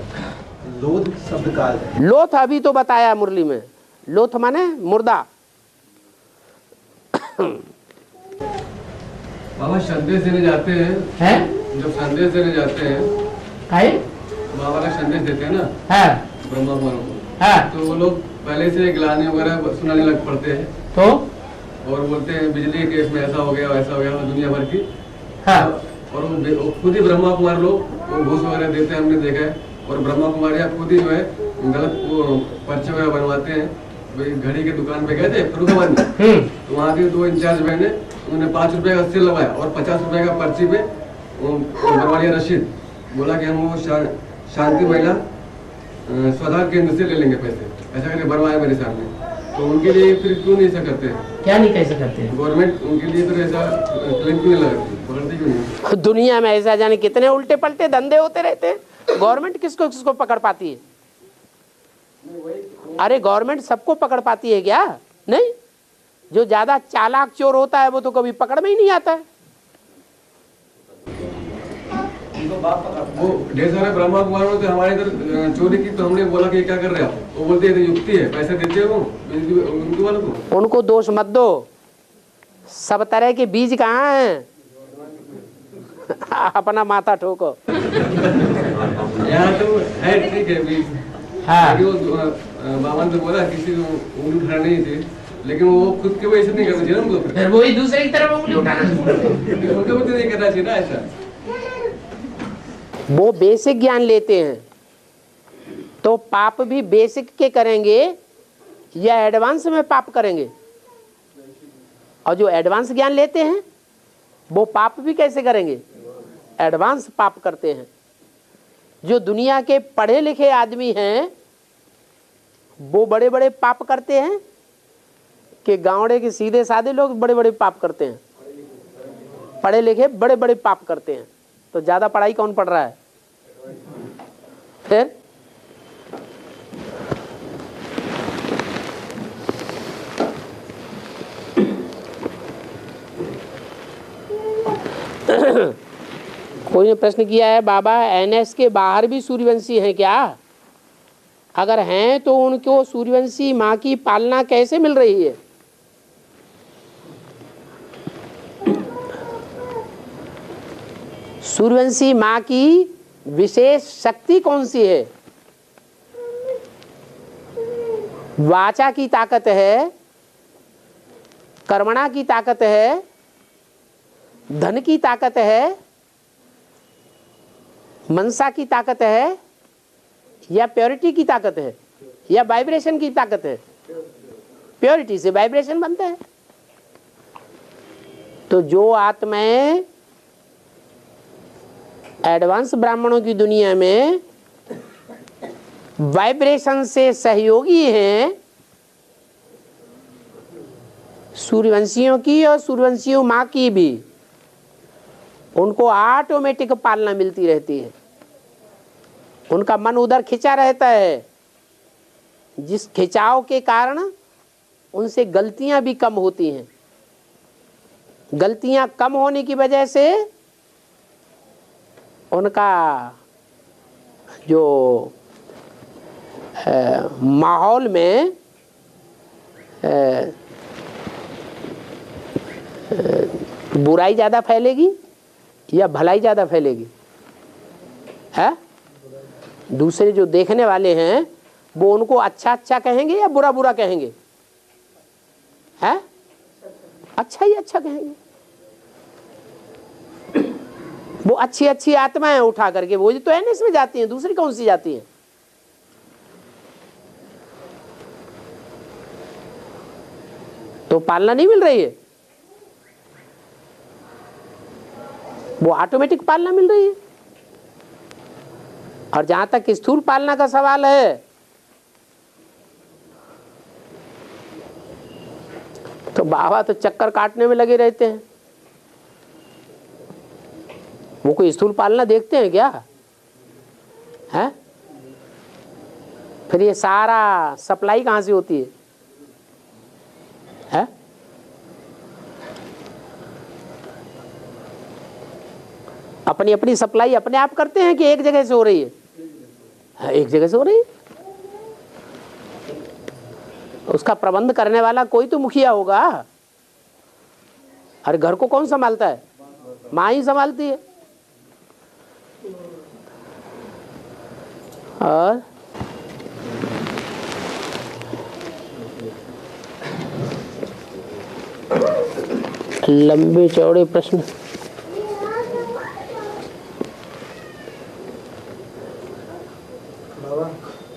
लोध शब्द का है। लोथ अभी तो बताया मुरली में, लोथ माने मुर्दा। बाबा संदेश देने जाते हैं, जब संदेश देने जाते हैं, बाबा का संदेश देते हैं ना ब्रह्मा कुमारों को, तो वो लोग पहले से गिलाने वगैरह सुनाने लग पड़ते हैं, तो और बोलते हैं बिजली केस में ऐसा हो गया वैसा हो गया, दुनिया भर की। और वो खुद ही ब्रह्मा कुमार लोग वो घूस वगैरह देते हैं, हमने देखा है। और ब्रह्मा कुमार या खुद ही जो है गलत वो पर्चे वगैरह बनवाते हैं। घड़ी के दुकान पे गए थे फरुखाबाद में, तो वहाँ के 2 इंचार्ज बहने, उन्होंने 5 रुपए का सेल लगाया और 50 रुपए का पर्ची पे बनवा लिया रसीद। बोला कि हम वो शांति महिला स्वाधार केंद्र से ले लेंगे पैसे, ऐसा करके बनवाया मेरे सामने। तो उनके लिए फिर क्यों नहीं ऐसा करते हैं? क्या नहीं कैसे करते हैं? गवर्नमेंट उनके लिए फिर ऐसा क्लेम क्यों नहीं लगाती, पकड़ती क्यों नहीं? दुनिया में ऐसा जाने कितने उल्टे पलटे धंधे होते रहते हैं, गवर्नमेंट किसको किसको पकड़ पाती है? अरे गवर्नमेंट सबको पकड़ पाती है क्या? नहीं, जो ज्यादा चालाक चोर होता है वो तो कभी पकड़ में ही नहीं आता है। वो ढेर सारे ब्रह्मा कुमार होते हमारे इधर चोरी की, तो हमने बोला कि क्या कर रहे हो? वो बोलते हैं युक्ति है, पैसे देते हो उनके वालों को। उनको दोष मत दो, सब तरह के बीज कहाँ हैं? अपना माथा ठोको। यहाँ तो है ठीक है भी। हाँ। वो बाबा ने बोला किसी को उंगली उठा नहीं थी, लेकिन वो खुद के वजह से नहीं करना चाहिए ना, उनको फिर वही दूसरे की तरफ उंगली उठाना उनके वजह से नहीं करना चाहिए ना ऐसा। वो बेसिक ज्ञान लेते हैं तो पाप भी बेसिक के करेंगे या एडवांस में पाप करेंगे, और जो एडवांस ज्ञान लेते हैं वो पाप भी कैसे करेंगे, एडवांस पाप करते हैं। जो दुनिया के पढ़े लिखे आदमी हैं वो बड़े बड़े पाप करते हैं कि गाँवड़े के सीधे साधे लोग बड़े बड़े पाप करते हैं? पढ़े लिखे बड़े बड़े पाप करते हैं। तो ज्यादा पढ़ाई कौन पढ़ रहा है? फिर कोई ने प्रश्न किया है, बाबा एनएस के बाहर भी सूर्यवंशी हैं क्या? अगर हैं तो उनको सूर्यवंशी माँ की पालना कैसे मिल रही है? सूर्यवंशी माँ की विशेष शक्ति कौन सी है? वाचा की ताकत है, कर्मणा की ताकत है, धन की ताकत है, मनसा की ताकत है, या प्योरिटी की ताकत है, या वाइब्रेशन की ताकत है? प्योरिटी से वाइब्रेशन बनता है। तो जो आत्माएं एडवांस ब्राह्मणों की दुनिया में वाइब्रेशन से सहयोगी हैं, सूर्यवंशियों की और सूर्यवंशियों माँ की भी, उनको ऑटोमेटिक पालना मिलती रहती है। उनका मन उधर खिंचा रहता है, जिस खिंचाव के कारण उनसे गलतियां भी कम होती हैं। गलतियां कम होने की वजह से उनका जो माहौल में बुराई ज़्यादा फैलेगी या भलाई ज़्यादा फैलेगी? है? दूसरे जो देखने वाले हैं वो उनको अच्छा अच्छा कहेंगे या बुरा बुरा कहेंगे? है? अच्छा ही अच्छा कहेंगे। वो अच्छी अच्छी आत्माएं उठा करके वो तो एनएस में जाती हैं, दूसरी कौन सी जाती हैं? तो पालना नहीं मिल रही है, वो ऑटोमेटिक पालना मिल रही है। और जहां तक स्थूल पालना का सवाल है, तो बाबा तो चक्कर काटने में लगे रहते हैं। वो कोई स्थूल पालना देखते हैं क्या? है? फिर ये सारा सप्लाई कहां से होती है? है? अपनी अपनी सप्लाई अपने आप करते हैं कि एक जगह से हो रही है? एक जगह से हो रही है। उसका प्रबंध करने वाला कोई तो मुखिया होगा। अरे घर को कौन संभालता है? माँ ही संभालती है। और लंबे चौड़े प्रश्न।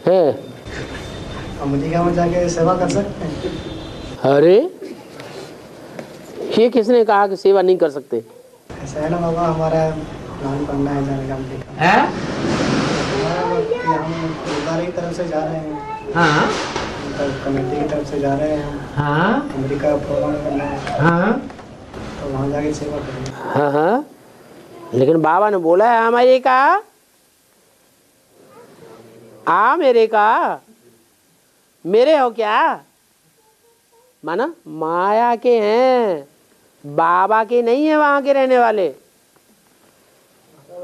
है अमेरिका में जाके सेवा कर सकते हैं? अरे ये किसने कहा कि सेवा नहीं कर सकते? ऐसा है ना बाबा, हमारा प्लान करना है जाने का अमेरिका। है? हम गुरुद्वारे की तरफ से जा रहे हैं। हाँ। कमेटी की तरफ से जा रहे हैं। हाँ। अमेरिका का प्रोग्राम करना है। हाँ। तो वहाँ जाके सेवा करेंगे। हाँ हाँ, लेकिन बाबा ने बोला है अमेरिका, अमेरिका मेरे हो क्या? माना माया के हैं, बाबा के नहीं है। वहां के रहने वाले,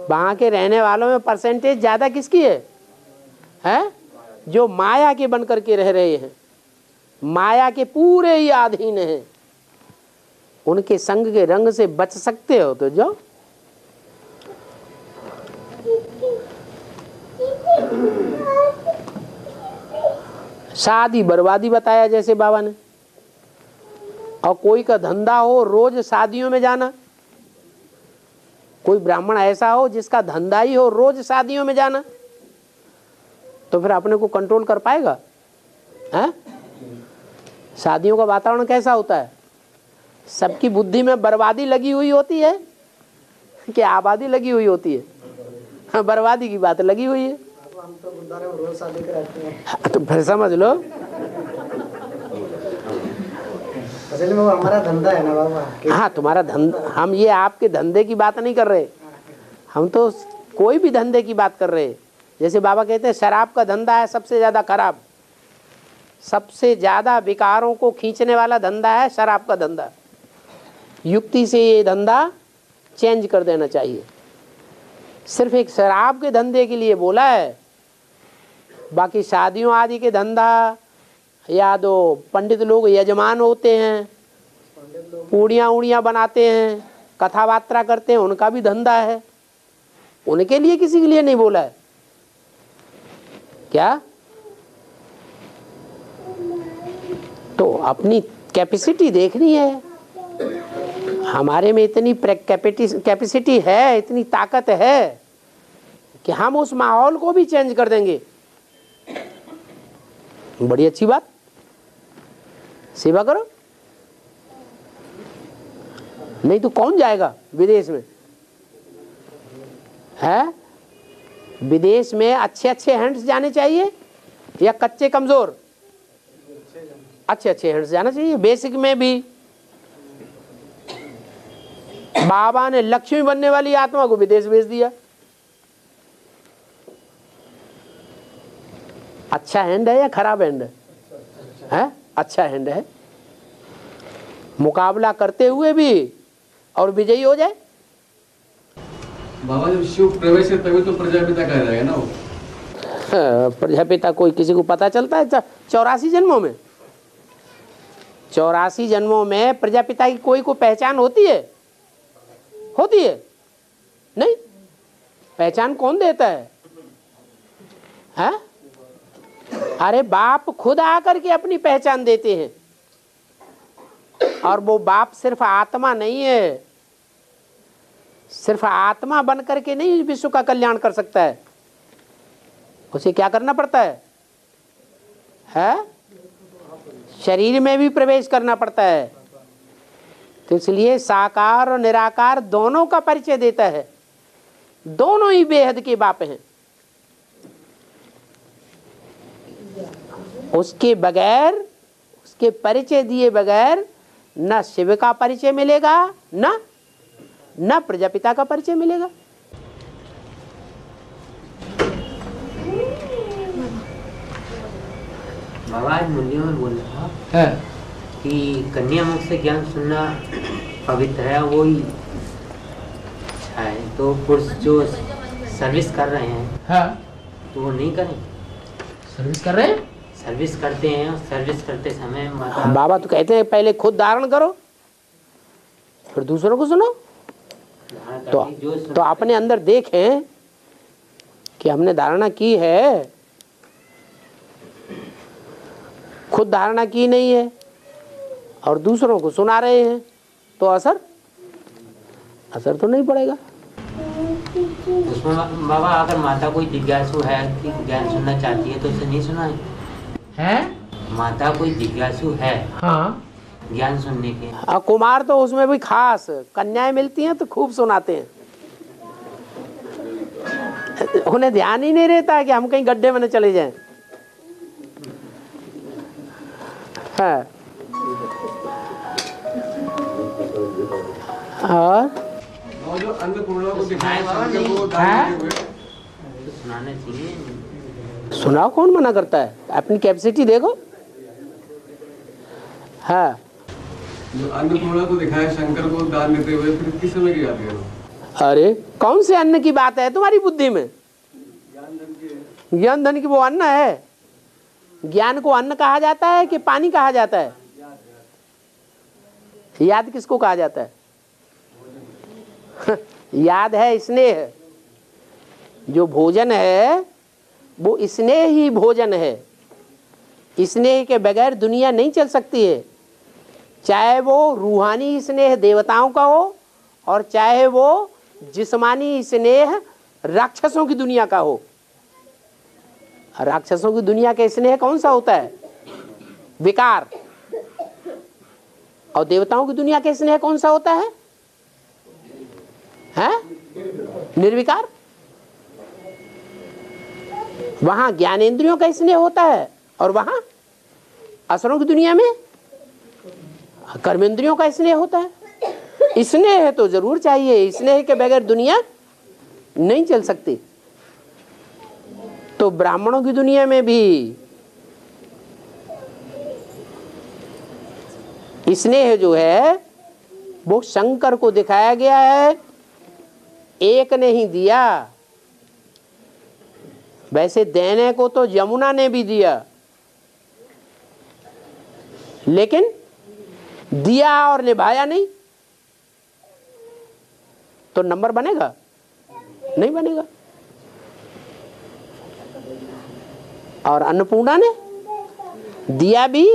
वहां के रहने वालों में परसेंटेज ज्यादा किसकी है? हैं? जो माया के बन करके रह रहे हैं, माया के पूरे ही अधीन हैं। उनके संग के रंग से बच सकते हो तो जाओ। शादी बर्बादी बताया जैसे बाबा ने। और कोई का धंधा हो रोज शादियों में जाना, कोई ब्राह्मण ऐसा हो जिसका धंधा ही हो रोज शादियों में जाना, तो फिर अपने को कंट्रोल कर पाएगा? हैं? शादियों का वातावरण कैसा होता है? सबकी बुद्धि में बर्बादी लगी हुई होती है कि आबादी लगी हुई होती है? हाँ, बर्बादी की बात लगी हुई है। हम तो गुरुद्वारे में रोज शादी कराते हैं। तो फिर समझ लो, असल में वो हमारा धंधा है ना बाबा। हाँ तुम्हारा धंधा, हम ये आपके धंधे की बात नहीं कर रहे, हम तो कोई भी धंधे की बात कर रहे हैं। जैसे बाबा कहते हैं शराब का धंधा है सबसे ज़्यादा खराब, सबसे ज़्यादा विकारों को खींचने वाला धंधा है शराब का धंधा। युक्ति से ये धंधा चेंज कर देना चाहिए। सिर्फ एक शराब के धंधे के लिए बोला है, बाकी शादियों आदि के धंधा, या तो पंडित लोग यजमान होते हैं, पूड़ियाँ बनाते हैं, कथा वार्ता करते हैं, उनका भी धंधा है। उनके लिए किसी के लिए नहीं बोला है क्या? तो अपनी कैपेसिटी देखनी है। हमारे में इतनी कैपेसिटी है, इतनी ताकत है कि हम उस माहौल को भी चेंज कर देंगे। बड़ी अच्छी बात, सेवा करो। नहीं तो कौन जाएगा विदेश में? है विदेश में अच्छे अच्छे हैंड्स जाने चाहिए या कच्चे कमजोर? अच्छे अच्छे हैंड्स जाना चाहिए। बेसिक में भी बाबा ने लक्ष्मी बनने वाली आत्मा को विदेश भेज दिया। अच्छा हैंड है या खराब हैंड है? अच्छा हैंड है। मुकाबला करते हुए भी और विजयी हो जाए। बाबा जब शिव प्रवेश है तभी तो प्रजापिता कहा जाएगा ना वो। प्रजापिता कोई किसी को पता चलता है? 84 जन्मों में, 84 जन्मों में प्रजापिता की कोई को पहचान होती है? होती है? नहीं। पहचान कौन देता है? हैं? अरे बाप खुद आकर के अपनी पहचान देते हैं। और वो बाप सिर्फ आत्मा नहीं है, सिर्फ आत्मा बन करके नहीं विश्व का कल्याण कर सकता है। उसे क्या करना पड़ता है? शरीर में भी प्रवेश करना पड़ता है। तो इसलिए साकार और निराकार दोनों का परिचय देता है। दोनों ही बेहद के बाप हैं। उसके बगैर, उसके परिचय दिए बगैर न शिव का परिचय मिलेगा, न प्रजापिता का परिचय मिलेगा। बाबा आज मुंडियों में बोल रहा था कि कन्या मुख से ज्ञान सुनना पवित्र है, वो ही अच्छा है। तो पुरुष जो सर्विस कर रहे हैं तो वो नहीं करें? सर्विस कर रहे हैं, सर्विस करते हैं, और सर्विस करते समय माता बाबा तो कहते हैं पहले खुद धारण करो फिर दूसरों को सुनो। तो अपने अंदर देखें कि हमने धारणा की है, खुद धारणा की नहीं है और दूसरों को सुना रहे हैं, तो असर तो नहीं पड़ेगा। उसमें बाबा अगर माता कोई जिज्ञासु है कि ज्ञान सुनना चाहती है तो उसे नहीं सुनाए? है माता कोई जिज्ञासु है हाँ ज्ञान सुनने के। कुमार तो उसमें भी खास, कन्याएं मिलती हैं तो खूब सुनाते हैं। उन्हें ध्यान ही नहीं रहता है कि हम कहीं गड्ढे में न चले जाएं। हाँ। और जो अन्नपूर्णा को दिखाया शंकर को दान देते हुए, तो सुनाना चाहिए। सुनाओ, कौन मना करता है? अपनी कैपेसिटी देखो। हाँ, जो अन्नपूर्णा को दिखाया शंकर को दान देते हुए, फिर किस समय की बात है? अरे कौन से अन्न की बात है तुम्हारी बुद्धि में? ज्ञान धन की वो अन्न है। ज्ञान को अन्न कहा जाता है कि पानी कहा जाता है? याद किसको कहा जाता है? याद है स्नेह। जो भोजन है वो स्नेह ही भोजन है। स्नेह के बगैर दुनिया नहीं चल सकती है, चाहे वो रूहानी स्नेह देवताओं का हो और चाहे वो जिस्मानी स्नेह राक्षसों की दुनिया का हो। राक्षसों की दुनिया का स्नेह कौन सा होता है? विकार। और देवताओं की दुनिया का स्नेह कौन सा होता है? निर्विकार। वहां ज्ञानेंद्रियों का स्नेह होता है और वहां असुरों की दुनिया में कर्मेंद्रियों का स्नेह होता है। स्नेह तो जरूर चाहिए, स्नेह के बगैर दुनिया नहीं चल सकती। तो ब्राह्मणों की दुनिया में भी स्नेह जो है वो शंकर को दिखाया गया है। एक ने ही दिया, वैसे देने को तो यमुना ने भी दिया, लेकिन दिया और निभाया नहीं तो नंबर बनेगा? नहीं बनेगा। और अन्नपूर्णा ने दिया भी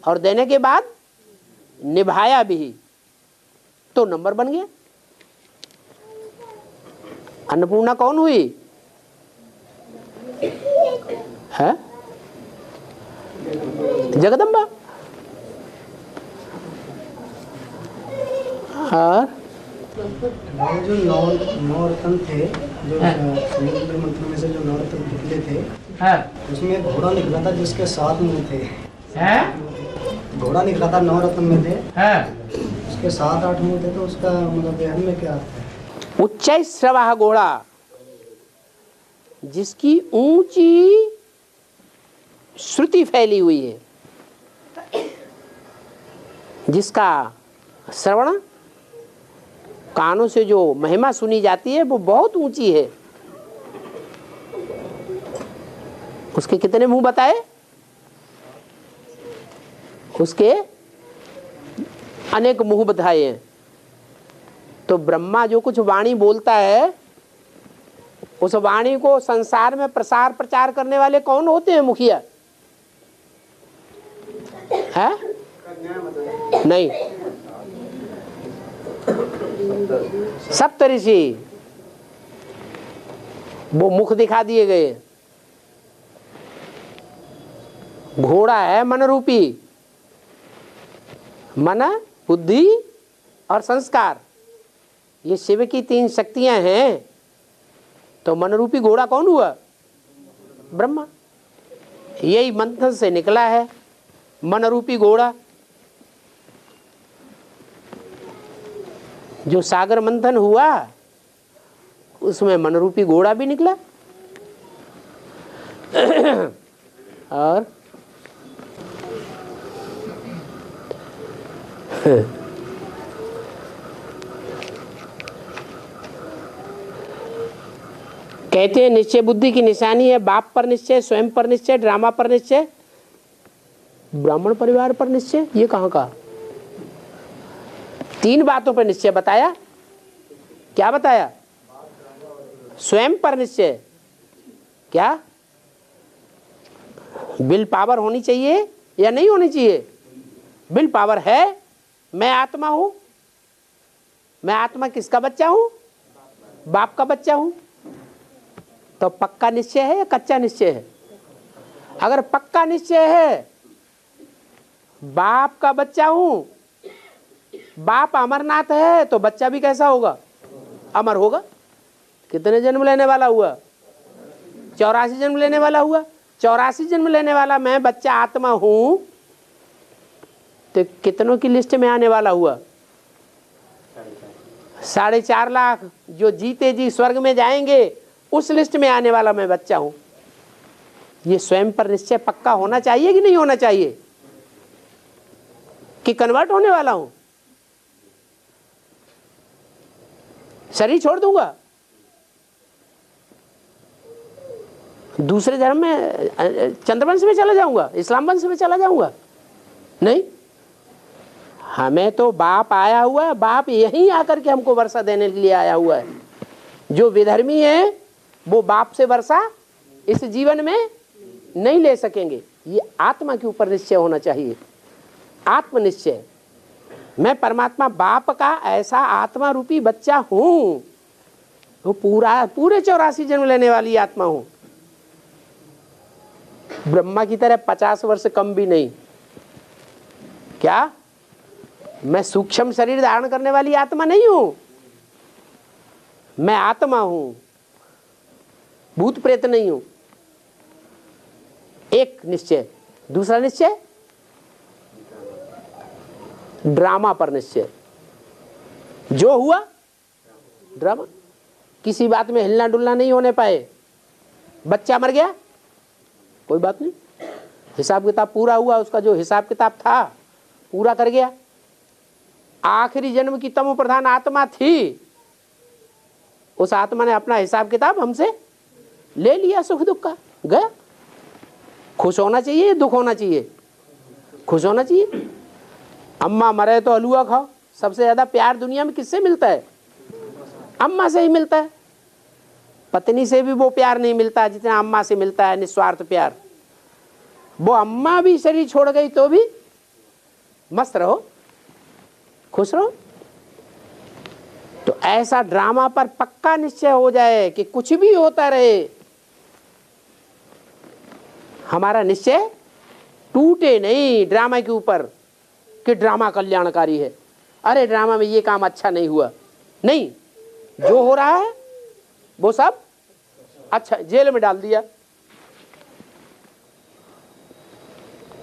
और देने के बाद निभाया भी तो नंबर बन गया। अन्नपूर्णा कौन हुई है? जगदम्बा। और जो नौ रत्न थे, जो समुद्र मंथन में से जो 9 रत्न निकले थे, उसमें एक घोड़ा निकला था जिसके 7 मुंह थे। घोड़ा निकला था 9 रत्न में थे, उसके 7-8 मुंह थे। तो उसका मतलब व्याहन में क्या अर्थ है? उच्चैश्रवः घोड़ा, जिसकी ऊंची श्रुति फैली हुई है, जिसका श्रवण कानों से जो महिमा सुनी जाती है वो बहुत ऊंची है। उसके कितने मुंह बताए? उसके अनेक मुंह बताए हैं। तो ब्रह्मा जो कुछ वाणी बोलता है, उस वाणी को संसार में प्रसार प्रचार करने वाले कौन होते हैं? मुखिया है? नहीं, सप्तऋषि वो मुख दिखा दिए गए। घोड़ा है मन रूपी, मन, बुद्धि और संस्कार, ये शिव की 3 शक्तियां हैं। तो मन रूपी घोड़ा कौन हुआ? ब्रह्मा। यही मंथन से निकला है मन रूपी घोड़ा। जो सागर मंथन हुआ उसमें मन रूपी घोड़ा भी निकला। और कहते हैं निश्चय बुद्धि की निशानी है बाप पर निश्चय, स्वयं पर निश्चय, ड्रामा पर निश्चय, ब्राह्मण परिवार पर निश्चय। ये कहाँ का? 3 बातों पर निश्चय बताया। क्या बताया? स्वयं पर निश्चय। क्या विल पावर होनी चाहिए या नहीं होनी चाहिए? विल पावर है। मैं आत्मा हूं। मैं आत्मा किसका बच्चा हूं? बाप का बच्चा हूं। तो पक्का निश्चय है या कच्चा निश्चय है? अगर पक्का निश्चय है, बाप का बच्चा हूं, बाप अमरनाथ है, तो बच्चा भी कैसा होगा? अमर होगा। कितने जन्म लेने वाला हुआ? 84 जन्म लेने वाला हुआ। 84 जन्म लेने वाला मैं बच्चा आत्मा हूं, तो कितनों की लिस्ट में आने वाला हुआ? 4.5 लाख जो जीते जी स्वर्ग में जाएंगे, उस लिस्ट में आने वाला मैं बच्चा हूं। ये स्वयं पर निश्चय पक्का होना चाहिए कि नहीं होना चाहिए? कि कन्वर्ट होने वाला हूं, शरीर छोड़ दूंगा, दूसरे धर्म में, चंद्रवंश में चला जाऊंगा, इस्लाम वंश में चला जाऊंगा? नहीं, हमें तो बाप आया हुआ है। बाप यहीं आकर के हमको वर्षा देने के लिए आया हुआ है। जो विधर्मी है वो बाप से वर्षा इस जीवन में नहीं ले सकेंगे। ये आत्मा के ऊपर निश्चय होना चाहिए, आत्मनिश्चय। मैं परमात्मा बाप का ऐसा आत्मा रूपी बच्चा हूं, वो पूरे 84 जन्म लेने वाली आत्मा हूं। ब्रह्मा की तरह 50 वर्ष कम भी नहीं। क्या मैं सूक्ष्म शरीर धारण करने वाली आत्मा नहीं हूं? मैं आत्मा हूं, भूत प्रेत नहीं हूं। एक निश्चय। दूसरा निश्चय ड्रामा पर निश्चय। जो हुआ ड्रामा, किसी बात में हिलना डुलना नहीं होने पाए। बच्चा मर गया, कोई बात नहीं, हिसाब किताब पूरा हुआ, उसका जो हिसाब किताब था पूरा कर गया। आखिरी जन्म की तमो प्रधान आत्मा थी, उस आत्मा ने अपना हिसाब किताब हमसे ले लिया, सुख दुख का गया। खुश होना चाहिए, दुख होना चाहिए? खुश होना चाहिए। अम्मा मरे तो हलवा खाओ। सबसे ज्यादा प्यार दुनिया में किससे मिलता है? अम्मा से ही मिलता है। पत्नी से भी वो प्यार नहीं मिलता जितना अम्मा से मिलता है, निस्वार्थ प्यार। वो अम्मा भी शरीर छोड़ गई तो भी मस्त रहो, खुश रहो। तो ऐसा ड्रामा पर पक्का निश्चय हो जाए कि कुछ भी होता रहे, हमारा निश्चय टूटे नहीं ड्रामा के ऊपर कि ड्रामा कल्याणकारी है। अरे ड्रामा में ये काम अच्छा नहीं हुआ, नहीं, जो हो रहा है वो सब अच्छा, जेल में डाल दिया।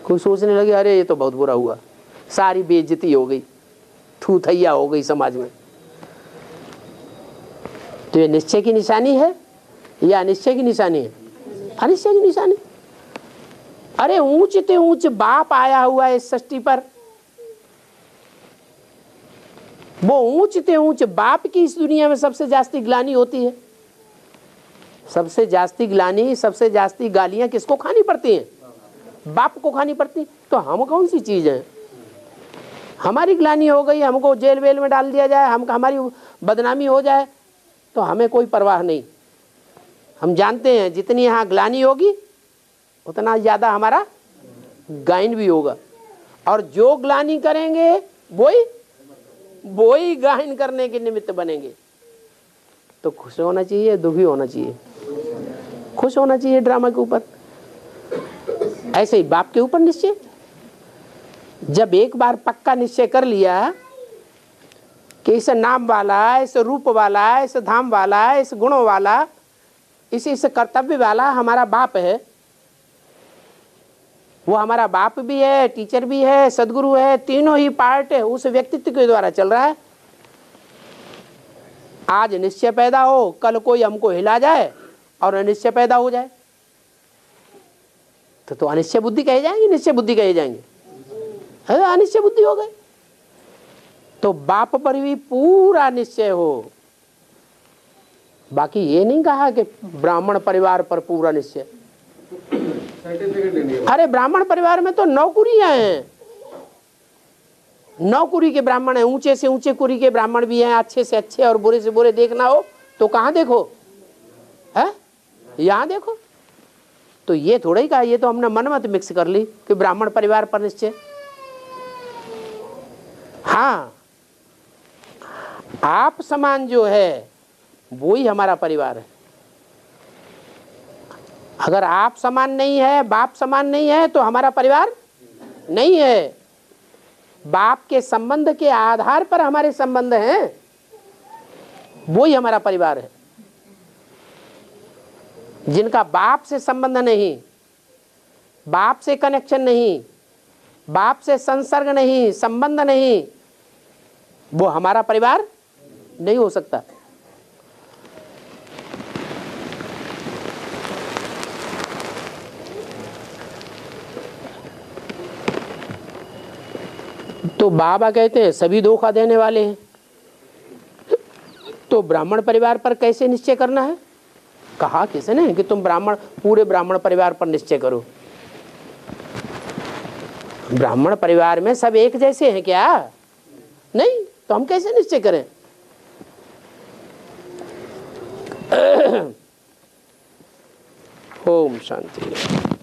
कोई सोचने लगे अरे ये तो बहुत बुरा हुआ, सारी बेइज्जती हो गई, थूथैया हो गई समाज में। तो ये निश्चय की निशानी है या अनिश्चय की निशानी है? अनिश्चय की निशानी। अरे ऊंच ते ऊंच बाप आया हुआ है इस सृष्टि पर, वो ऊंच ते ऊंच बाप की इस दुनिया में सबसे जास्ती ग्लानी होती है। सबसे जास्ती ग्लानी, सबसे जास्ती गालियां किसको खानी पड़ती हैं? बाप को खानी पड़ती। तो हम कौन सी चीज है? हमारी ग्लानी हो गई, हमको जेल वेल में डाल दिया जाए, हमारी बदनामी हो जाए तो हमें कोई परवाह नहीं। हम जानते हैं जितनी यहाँ ग्लानी होगी उतना ज्यादा हमारा गायन भी होगा, और जो ग्लानी करेंगे वही गायन करने के निमित्त बनेंगे। तो खुश होना चाहिए, दुखी होना चाहिए? खुश होना चाहिए ड्रामा के ऊपर। ऐसे ही बाप के ऊपर निश्चय। जब एक बार पक्का निश्चय कर लिया कि इस नाम वाला, इस रूप वाला, इस धाम वाला, इस गुणों वाला, इस कर्तव्य वाला हमारा बाप है, वो हमारा बाप भी है, टीचर भी है, सदगुरु है, तीनों ही पार्ट है उस व्यक्तित्व के द्वारा चल रहा है। आज निश्चय पैदा हो, कल कोई हमको हिला जाए और अनिश्चय पैदा हो जाए तो अनिश्चय बुद्धि कहे जाएंगे, निश्चय बुद्धि कहे जाएंगे? अनिश्चय बुद्धि हो गए। तो बाप पर भी पूरा निश्चय हो। बाकी ये नहीं कहा कि ब्राह्मण परिवार पर पूरा निश्चय। अरे ब्राह्मण परिवार में तो नौकुरियां हैं, नौकुरी के ब्राह्मण हैं, ऊंचे से ऊंचे कुरी के ब्राह्मण भी हैं, अच्छे से अच्छे और बुरे से बुरे। देखना हो तो कहाँ देखो, है यहाँ देखो। तो ये थोड़ा ही कहा, ये तो हमने मन मत मिक्स कर ली कि ब्राह्मण परिवार पर निश्चय। हाँ, आप समान जो है वो ही हमारा परिवार है। अगर आप समान नहीं है, बाप समान नहीं है तो हमारा परिवार नहीं है। बाप के संबंध के आधार पर हमारे संबंध हैं, वो ही हमारा परिवार है। जिनका बाप से संबंध नहीं, बाप से कनेक्शन नहीं, बाप से संसर्ग नहीं, संबंध नहीं, वो हमारा परिवार नहीं हो सकता। तो बाबा कहते हैं सभी धोखा देने वाले हैं। तो ब्राह्मण परिवार पर कैसे निश्चय करना है? कहा किसने कि तुम पूरे ब्राह्मण परिवार पर निश्चय करो? ब्राह्मण परिवार में सब एक जैसे हैं क्या? नहीं, तो हम कैसे निश्चय करें? ओम शांति।